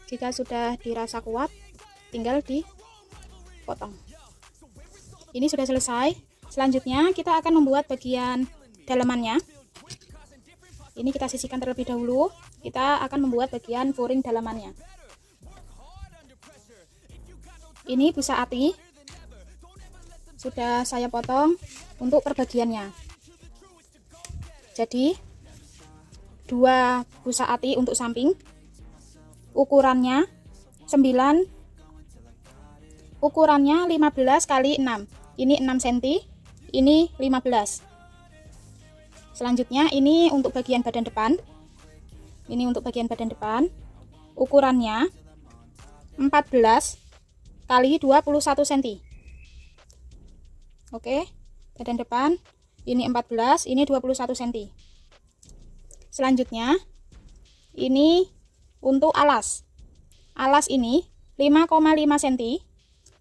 Jika sudah dirasa kuat, tinggal dipotong. Ini sudah selesai. Selanjutnya kita akan membuat bagian dalamannya. Ini kita sisihkan terlebih dahulu. Kita akan membuat bagian furing dalamannya. Ini busa ati sudah saya potong untuk perbagiannya. Jadi 2 busa ati untuk samping. Ukurannya 9, ukurannya 15 kali 6. Ini 6 cm, ini 15. Selanjutnya ini untuk bagian badan depan. Ini untuk bagian badan depan. Ukurannya 14 kali 21 cm. Oke, badan depan ini 14, ini 21 cm. Selanjutnya ini untuk alas. Alas ini 5,5 cm.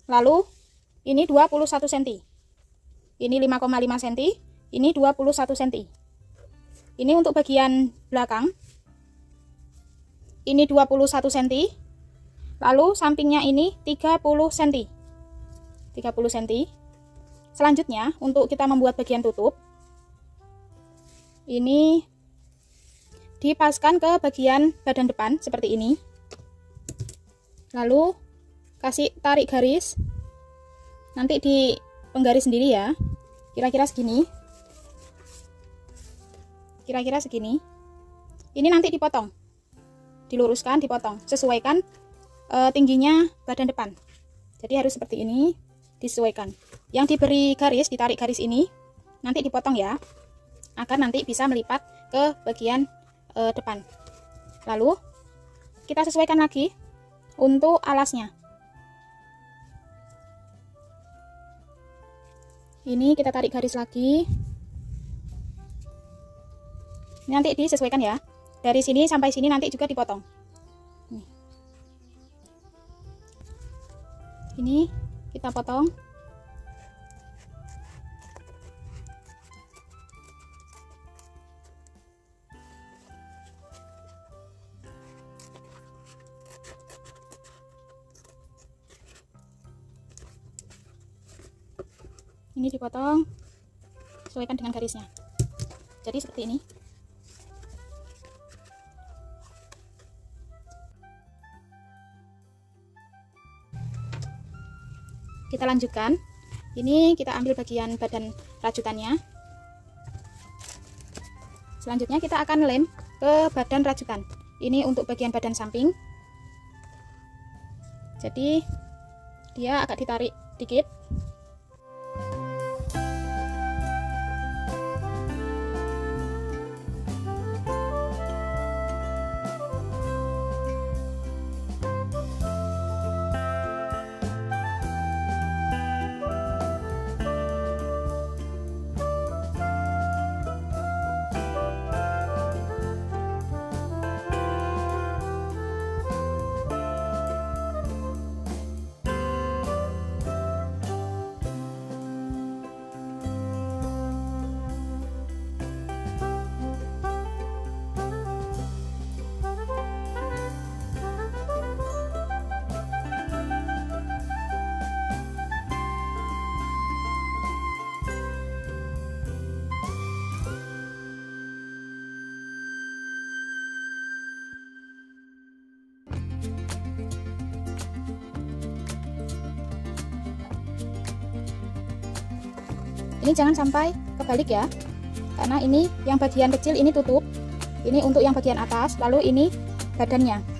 Lalu ini 21 cm. Ini 5,5 cm, ini 21 cm. Ini untuk bagian belakang. Ini 21 cm. Lalu sampingnya ini 30 cm. 30 cm. Selanjutnya untuk kita membuat bagian tutup, ini dipaskan ke bagian badan depan seperti ini. Lalu kasih tarik garis. Nanti di penggaris sendiri ya. Kira-kira segini. Kira-kira segini. Ini nanti dipotong. Diluruskan, dipotong. Sesuaikan tingginya badan depan. Jadi harus seperti ini, disesuaikan. Yang diberi garis, ditarik garis ini nanti dipotong ya. Agar nanti bisa melipat ke bagian depan. Lalu kita sesuaikan lagi untuk alasnya. Ini kita tarik garis lagi. Nanti disesuaikan ya. Dari sini sampai sini nanti juga dipotong. Ini kita potong. Ini dipotong, sesuaikan dengan garisnya. Jadi seperti ini. Kita lanjutkan. Ini kita ambil bagian badan rajutannya. Selanjutnya kita akan lem ke badan rajutan. Ini untuk bagian badan samping. Jadi dia agak ditarik dikit. Ini jangan sampai kebalik ya, karena ini yang bagian kecil ini tutup, ini untuk yang bagian atas, lalu ini badannya.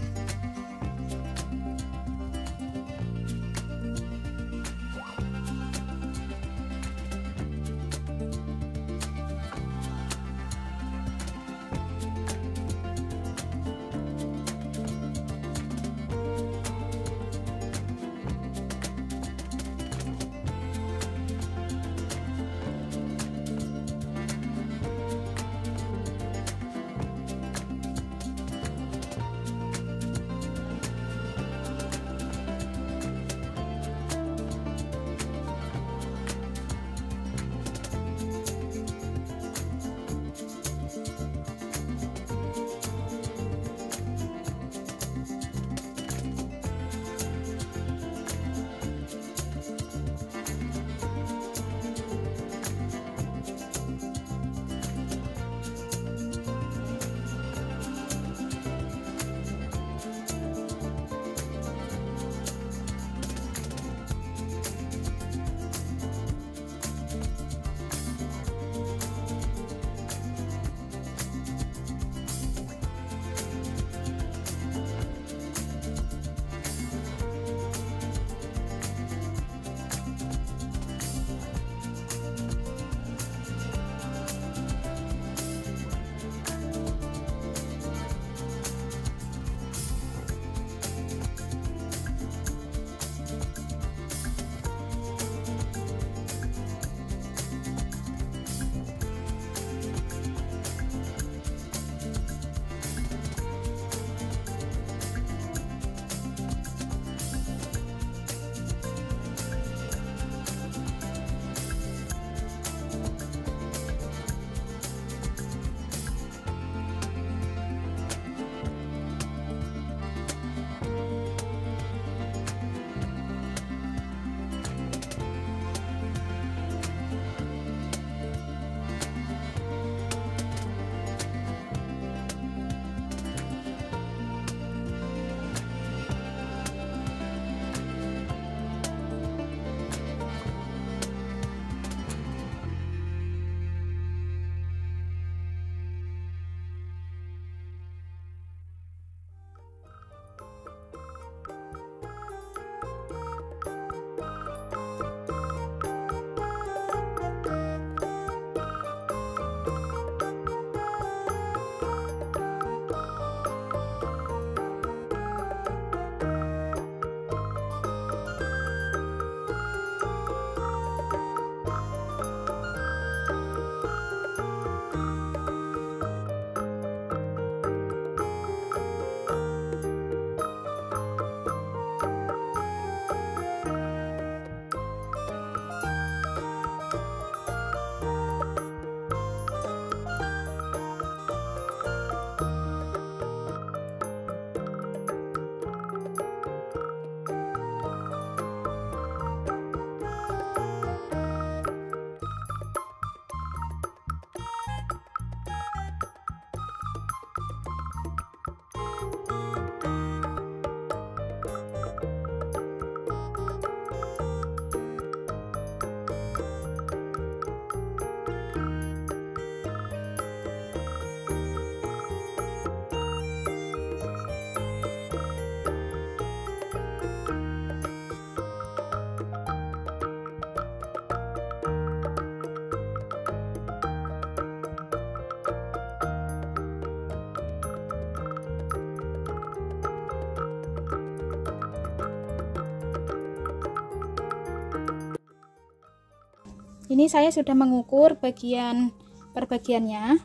Ini saya sudah mengukur bagian per bagiannya.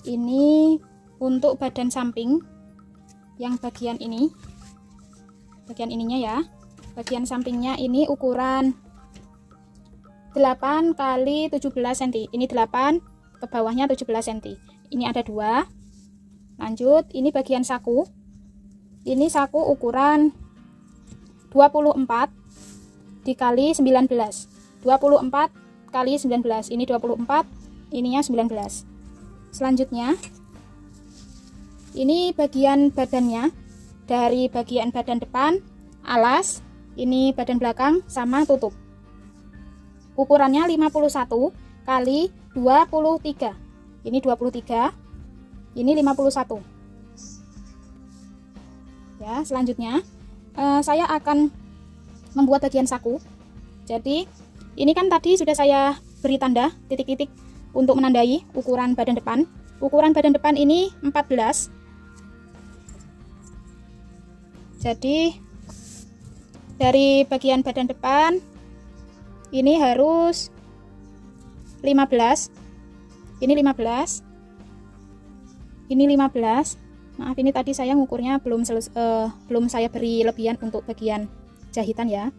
Ini untuk badan samping yang bagian ini, bagian ininya ya, bagian sampingnya ini ukuran 8 kali 17 cm. Ini 8, ke bawahnya 17 cm. Ini ada 2. Lanjut, ini bagian saku. Ini saku ukuran 24 dikali 19. 24 kali 19. Ini 24, ininya 19. Selanjutnya, ini bagian badannya, dari bagian badan depan, alas, ini badan belakang, sama tutup. Ukurannya 51 kali 23. Ini 23, ini 51. Ya, selanjutnya saya akan membuat bagian saku. Jadi ini kan tadi sudah saya beri tanda titik-titik untuk menandai ukuran badan depan. Ukuran badan depan ini 14. Jadi dari bagian badan depan ini harus 15. Ini 15. Ini 15. Maaf, ini tadi saya ngukurnya belum saya beri lebihan untuk bagian jahitan ya.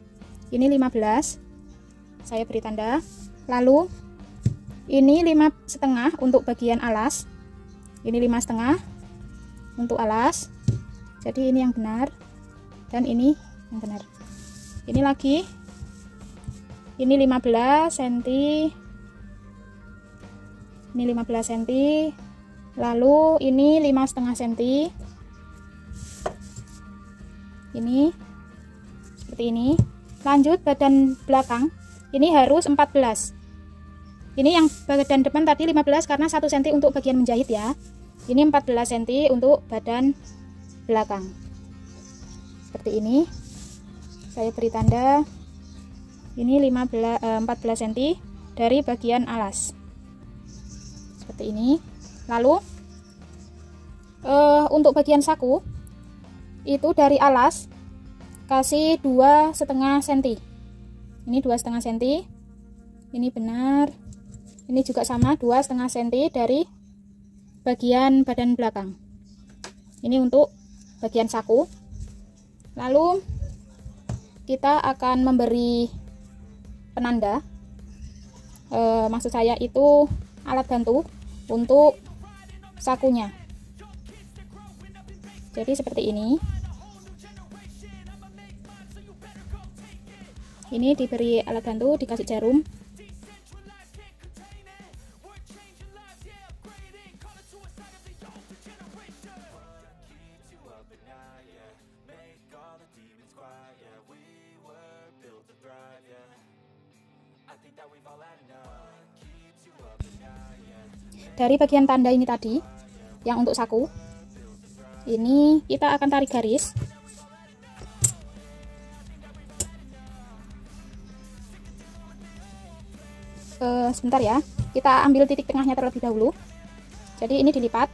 Ini 15. Saya beri tanda. Lalu ini 5,5 untuk bagian alas. Ini 5,5 untuk alas. Jadi ini yang benar dan ini yang benar. Ini lagi. Ini 15 cm. Ini 15 cm. Lalu ini 5,5 cm. Ini seperti ini. Lanjut badan belakang. Ini harus 14. Ini yang badan depan tadi 15 karena 1 cm untuk bagian menjahit ya. Ini 14 cm untuk badan belakang. Seperti ini. Saya beri tanda. Ini 14 cm dari bagian alas. Seperti ini. Lalu untuk bagian saku itu dari alas kasih 2,5 cm. Ini 2,5 cm. Ini benar. Ini juga sama 2,5 cm dari bagian badan belakang. Ini untuk bagian saku. Lalu kita akan memberi penanda. Maksud saya itu alat bantu untuk sakunya. Jadi seperti ini. Ini diberi alat bantu, dikasih jarum. Dari bagian tanda ini tadi, yang untuk saku, ini kita akan tarik garis. Sebentar ya, kita ambil titik tengahnya terlebih dahulu. Jadi ini dilipat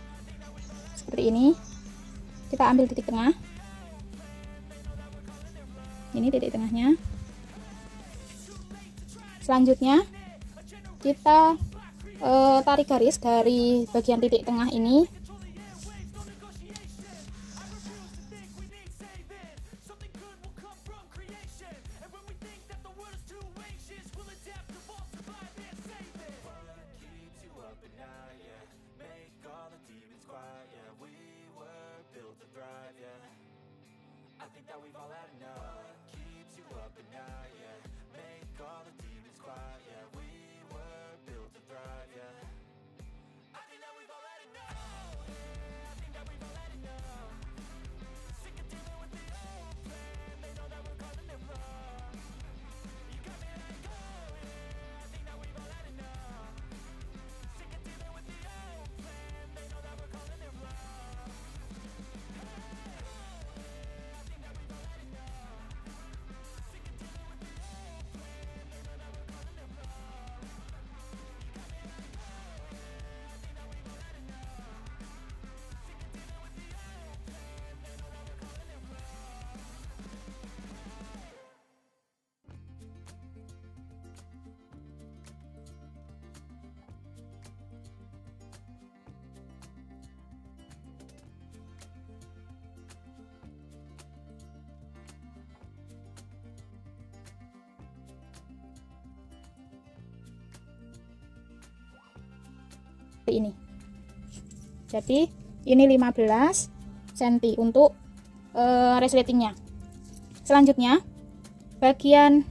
seperti ini. Kita ambil titik tengah. Ini titik tengahnya. Selanjutnya kita tarik garis dari bagian titik tengah ini. seperti ini. Jadi ini 15 cm untuk resletingnya. Selanjutnya bagian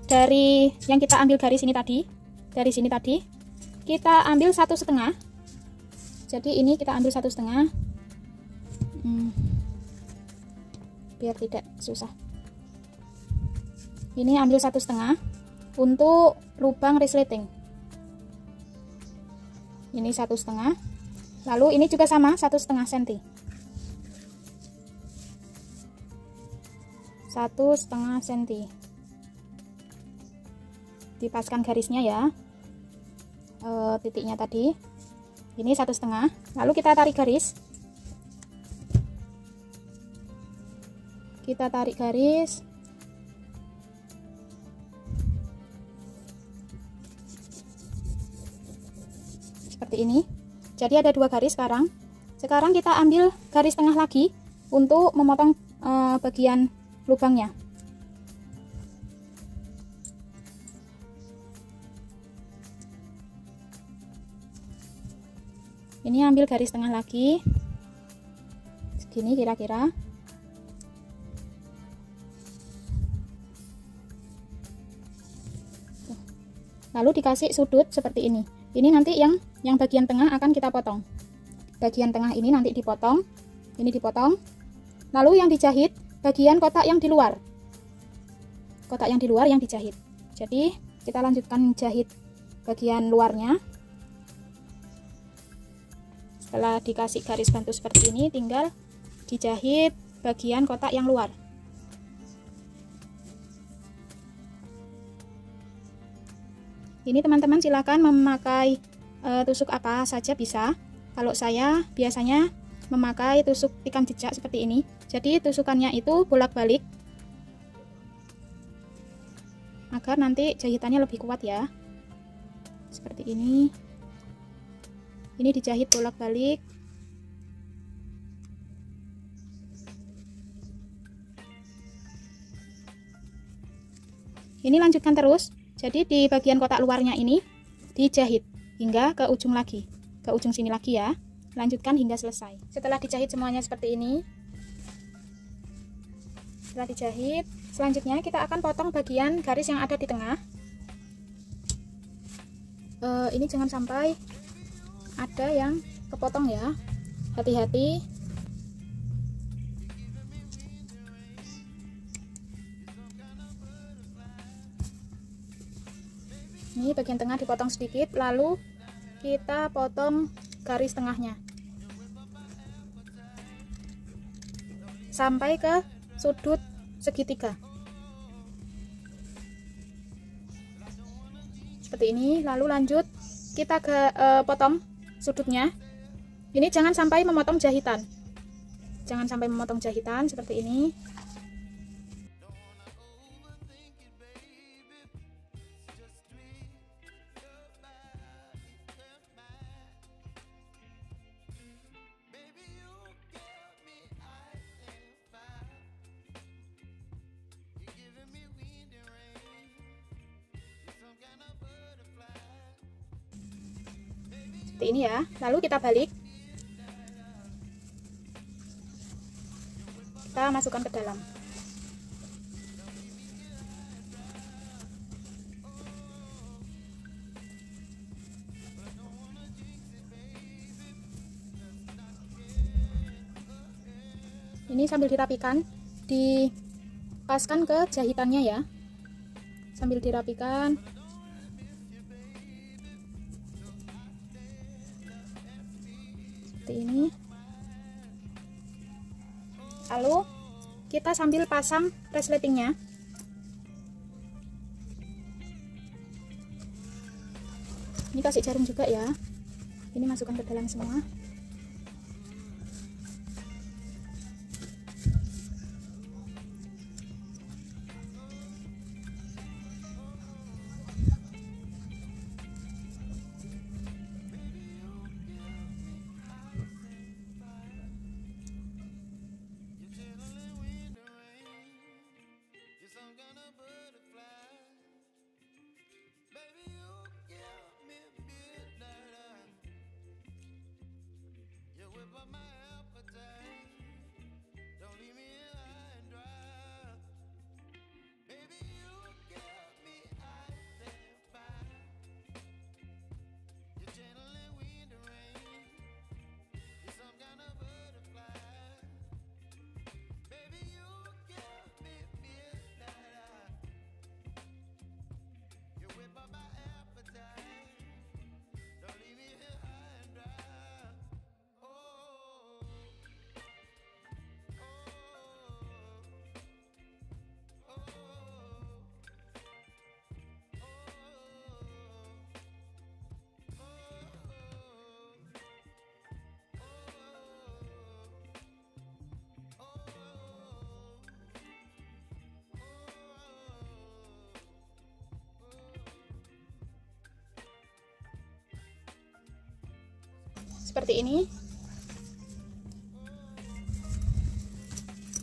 dari yang kita ambil garis ini tadi, dari sini tadi kita ambil 1,5. Jadi ini kita ambil 1,5 biar tidak susah. Ini ambil 1,5 untuk lubang resleting. Ini 1,5. Lalu ini juga sama 1,5 cm. 1,5 cm. Dipaskan garisnya ya, titiknya tadi. Ini 1,5. Lalu kita tarik garis. Kita tarik garis. Seperti ini. Jadi ada 2 garis sekarang. Sekarang kita ambil garis tengah lagi untuk memotong bagian lubangnya. Ini ambil garis tengah lagi. Segini kira-kira. Lalu dikasih sudut seperti ini. Ini nanti yang bagian tengah akan kita potong. Bagian tengah ini nanti dipotong. Ini dipotong. Lalu yang dijahit bagian kotak yang di luar. Kotak yang di luar yang dijahit. Jadi kita lanjutkan jahit bagian luarnya. Setelah dikasih garis bantu seperti ini, tinggal dijahit bagian kotak yang luar. Ini teman-teman silakan memakai tusuk apa saja bisa. Kalau saya biasanya memakai tusuk tikam jejak seperti ini. Jadi tusukannya itu bolak-balik agar nanti jahitannya lebih kuat ya. Seperti ini. Ini dijahit bolak-balik. Ini lanjutkan terus. Jadi di bagian kotak luarnya ini dijahit hingga ke ujung lagi, ke ujung sini lagi ya. Lanjutkan hingga selesai. Setelah dijahit semuanya seperti ini, setelah dijahit, selanjutnya kita akan potong bagian garis yang ada di tengah. Ini jangan sampai ada yang kepotong ya, hati-hati. Ini bagian tengah dipotong sedikit, lalu kita potong garis tengahnya sampai ke sudut segitiga seperti ini. Lalu lanjut kita potong sudutnya. Ini jangan sampai memotong jahitan, jangan sampai memotong jahitan seperti ini. Seperti ini ya. Lalu kita balik, kita masukkan ke dalam. Ini sambil dirapikan, dipaskan ke jahitannya ya, sambil dirapikan. Seperti ini. Lalu kita sambil pasang resletingnya. Ini kasih jarum juga ya. Ini masukkan ke dalam semua. Seperti ini.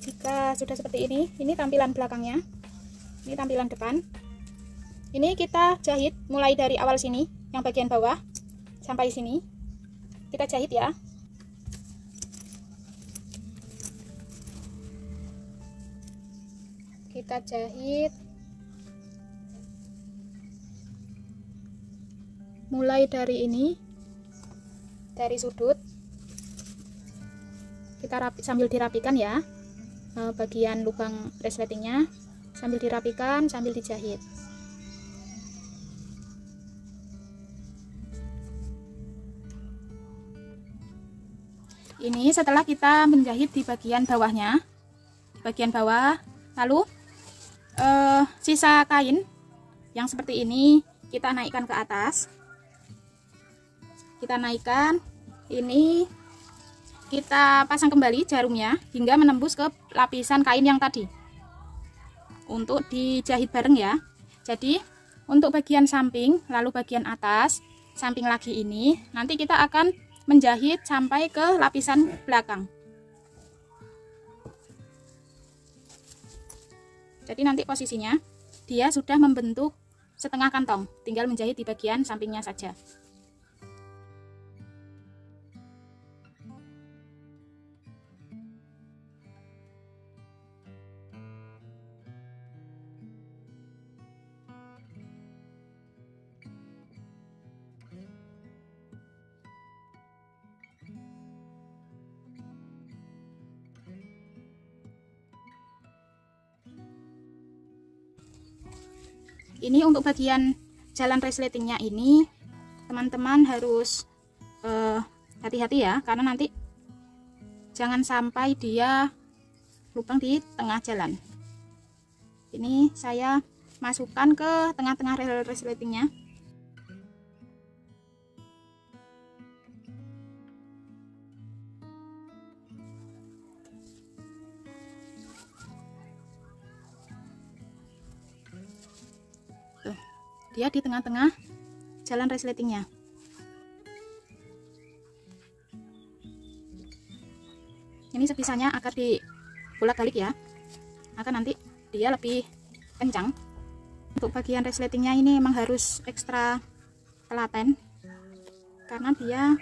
Jika sudah seperti ini tampilan belakangnya, ini tampilan depan. Ini kita jahit mulai dari awal sini, yang bagian bawah sampai sini. Kita jahit ya. Kita jahit mulai dari ini, dari sudut. Kita sambil dirapikan ya, bagian lubang resletingnya sambil dirapikan, sambil dijahit. Ini setelah kita menjahit di bagian bawahnya, di bagian bawah, lalu sisa kain yang seperti ini kita naikkan ke atas. Kita naikkan, ini kita pasang kembali jarumnya hingga menembus ke lapisan kain yang tadi untuk dijahit bareng ya. Jadi untuk bagian samping lalu bagian atas, samping lagi ini nanti kita akan menjahit sampai ke lapisan belakang. Jadi nanti posisinya dia sudah membentuk setengah kantong, tinggal menjahit di bagian sampingnya saja. Ini untuk bagian jalan resletingnya ini teman-teman harus hati-hati ya, karena nanti jangan sampai dia lubang di tengah jalan. Ini saya masukkan ke tengah-tengah rel resletingnya. Dia di tengah-tengah jalan resletingnya. Ini sebisanya agar dibolak-balik ya, agar nanti dia lebih kencang. Untuk bagian resletingnya ini memang harus ekstra telaten karena dia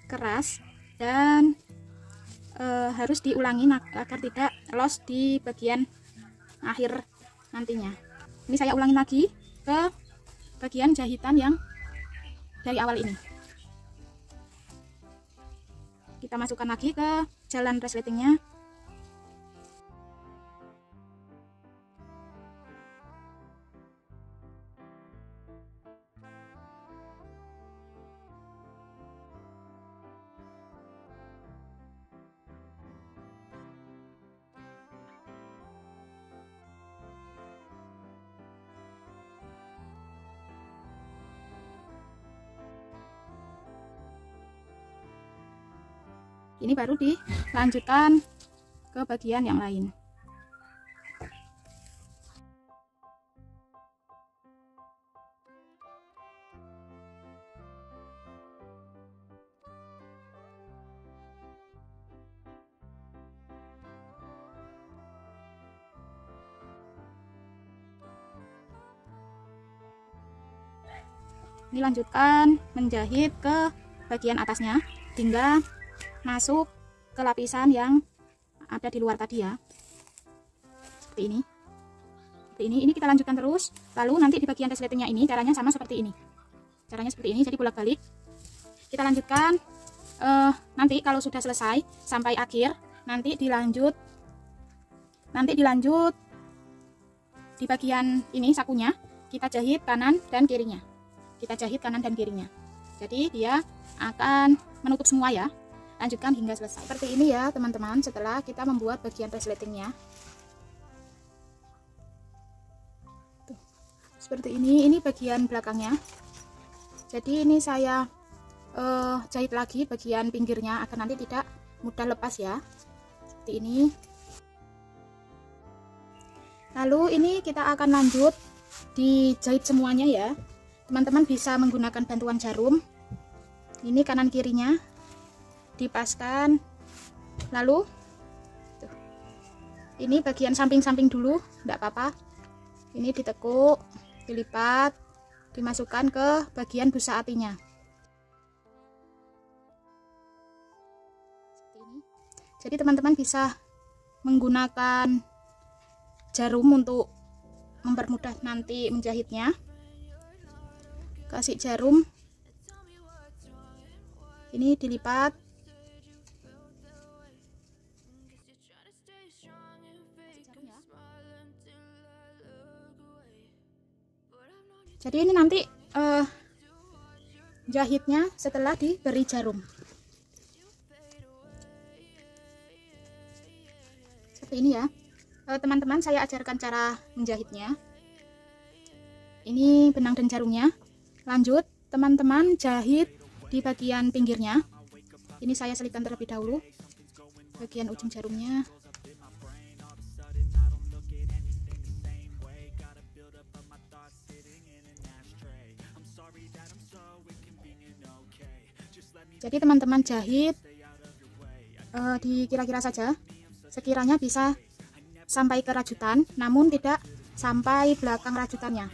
keras dan harus diulangi agar tidak los di bagian akhir nantinya. Ini saya ulangi lagi ke bagian jahitan yang dari awal ini. Kita masukkan lagi ke jalan resletingnya. Ini baru dilanjutkan ke bagian yang lain. Ini lanjutkan menjahit ke bagian atasnya hingga masuk ke lapisan yang ada di luar tadi ya. Seperti ini. Seperti ini. Ini kita lanjutkan terus. Lalu nanti di bagian resletingnya ini caranya sama seperti ini. Caranya seperti ini, jadi bolak-balik. Kita lanjutkan. Nanti kalau sudah selesai sampai akhir, nanti dilanjut di bagian ini sakunya kita jahit kanan dan kirinya. Kita jahit kanan dan kirinya. Jadi dia akan menutup semua ya. Lanjutkan hingga selesai. Seperti ini ya teman-teman, setelah kita membuat bagian resletingnya. Tuh, seperti ini bagian belakangnya. Jadi ini saya jahit lagi bagian pinggirnya agar nanti tidak mudah lepas ya. Seperti ini. Lalu ini kita akan lanjut dijahit semuanya ya. Teman-teman bisa menggunakan bantuan jarum. Ini kanan kirinya dipaskan. Lalu tuh, ini bagian samping-samping dulu, tidak apa-apa. Ini ditekuk, dilipat, dimasukkan ke bagian busa apinya. Seperti ini. Jadi teman-teman bisa menggunakan jarum untuk mempermudah nanti menjahitnya. Kasih jarum, ini dilipat. Jadi ini nanti jahitnya setelah diberi jarum. Seperti ini ya. Teman-teman, saya ajarkan cara menjahitnya. Ini benang dan jarumnya. Lanjut, teman-teman jahit di bagian pinggirnya. Ini saya selipkan terlebih dahulu bagian ujung jarumnya. Jadi teman-teman jahit di kira-kira saja, sekiranya bisa sampai ke rajutan, namun tidak sampai belakang rajutannya.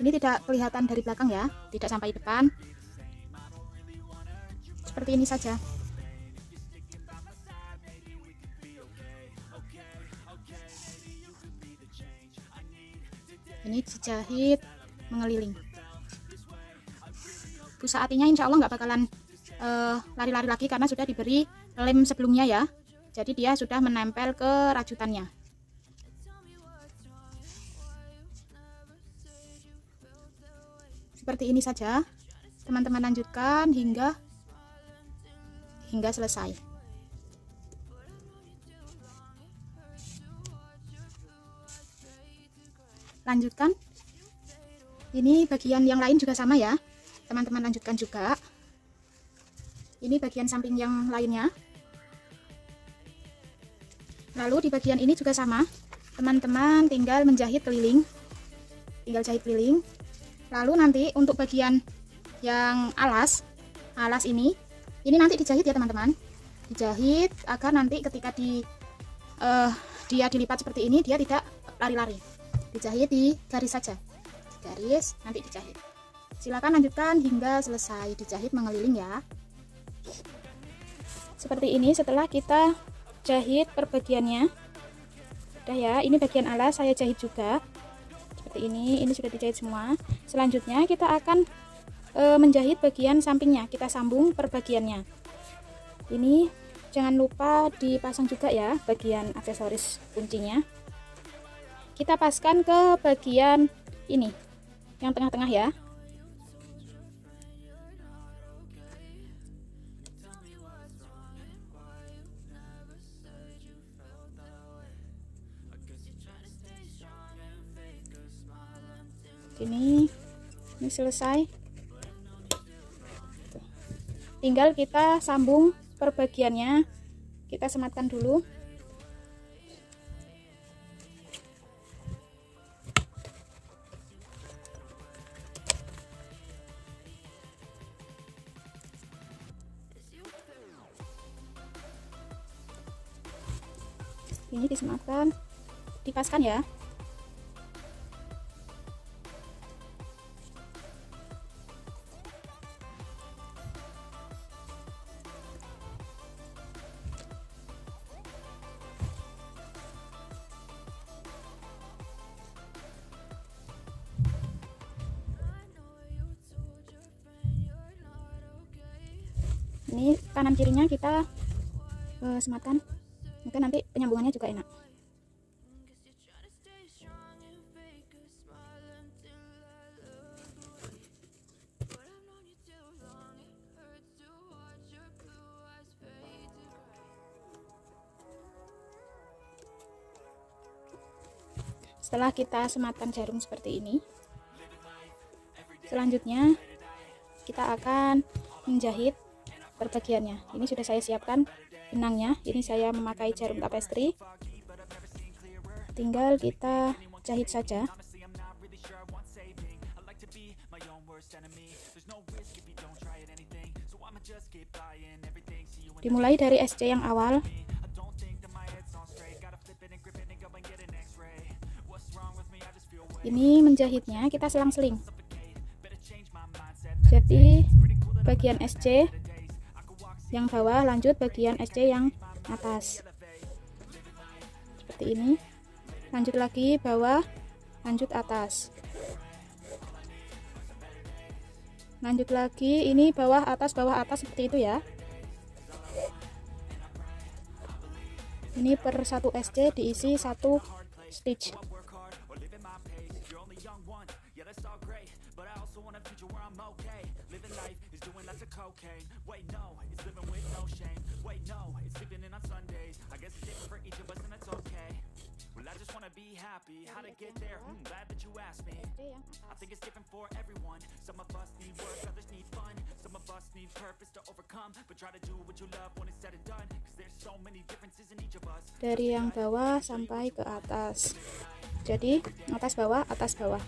Ini tidak kelihatan dari belakang ya, tidak sampai depan. Seperti ini saja. Ini dijahit mengeliling. Busa atinya insya Allah nggak bakalan lari-lari lagi karena sudah diberi lem sebelumnya ya. Jadi dia sudah menempel ke rajutannya. Seperti ini saja. Teman-teman lanjutkan hingga selesai. Lanjutkan. Ini bagian yang lain juga sama ya. Teman-teman lanjutkan juga. Ini bagian samping yang lainnya. Lalu di bagian ini juga sama, teman-teman tinggal menjahit keliling, tinggal jahit keliling. Lalu nanti untuk bagian yang alas ini nanti dijahit ya teman-teman, dijahit agar nanti ketika dia dilipat seperti ini dia tidak lari-lari. Dijahit di garis saja, di garis nanti dijahit. Silakan lanjutkan hingga selesai dijahit mengeliling ya. Seperti ini setelah kita jahit per bagiannya. Udah ya, ini bagian alas saya jahit juga. Seperti ini sudah dijahit semua. Selanjutnya kita akan menjahit bagian sampingnya, kita sambung per bagiannya. Ini jangan lupa dipasang juga ya bagian aksesoris kuncinya. Kita paskan ke bagian ini, yang tengah-tengah ya. Ini selesai. Tinggal kita sambung per bagiannya, kita sematkan dulu. Ini disematkan, dipaskan ya. Ini kanan kirinya kita sematkan, mungkin nanti penyambungannya juga enak. Setelah kita sematkan jarum seperti ini, selanjutnya kita akan menjahit per bagiannya. Ini sudah saya siapkan benangnya. Ini saya memakai jarum tapestri. Tinggal kita jahit saja. Dimulai dari SC yang awal. Ini menjahitnya kita selang-seling. Jadi bagian SC yang bawah lanjut bagian SC yang atas. Seperti ini. Lanjut lagi bawah, lanjut atas. Lanjut lagi ini bawah atas seperti itu ya. Ini per satu SC diisi satu stitch. Dari yang bawah sampai ke atas. Jadi atas bawah, atas bawah.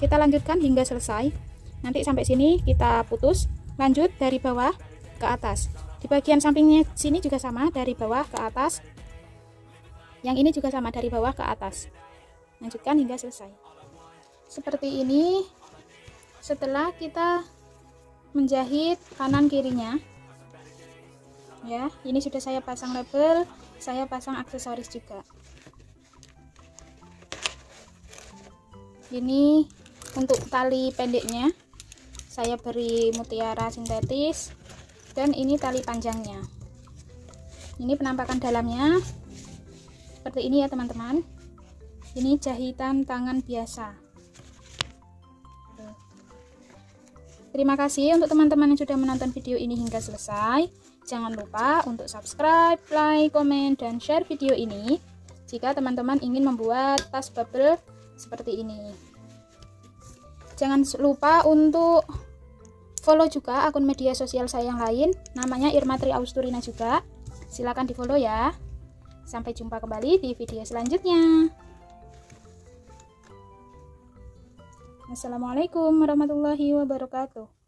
Kita lanjutkan hingga selesai. Nanti sampai sini kita putus. Lanjut dari bawah ke atas. Di bagian sampingnya sini juga sama, dari bawah ke atas. Yang ini juga sama, dari bawah ke atas. Lanjutkan hingga selesai. Seperti ini. Setelah kita menjahit kanan kirinya, ya, ini sudah saya pasang label, saya pasang aksesoris juga. Ini untuk tali pendeknya saya beri mutiara sintetis, dan ini tali panjangnya. Ini penampakan dalamnya seperti ini ya teman-teman. Ini jahitan tangan biasa. Terima kasih untuk teman-teman yang sudah menonton video ini hingga selesai. Jangan lupa untuk subscribe, like, komen, dan share video ini jika teman-teman ingin membuat tas bubble seperti ini. Jangan lupa untuk follow juga akun media sosial saya yang lain, namanya Irma Tri Austurina juga. Silahkan di follow ya. Sampai jumpa kembali di video selanjutnya. Assalamualaikum warahmatullahi wabarakatuh.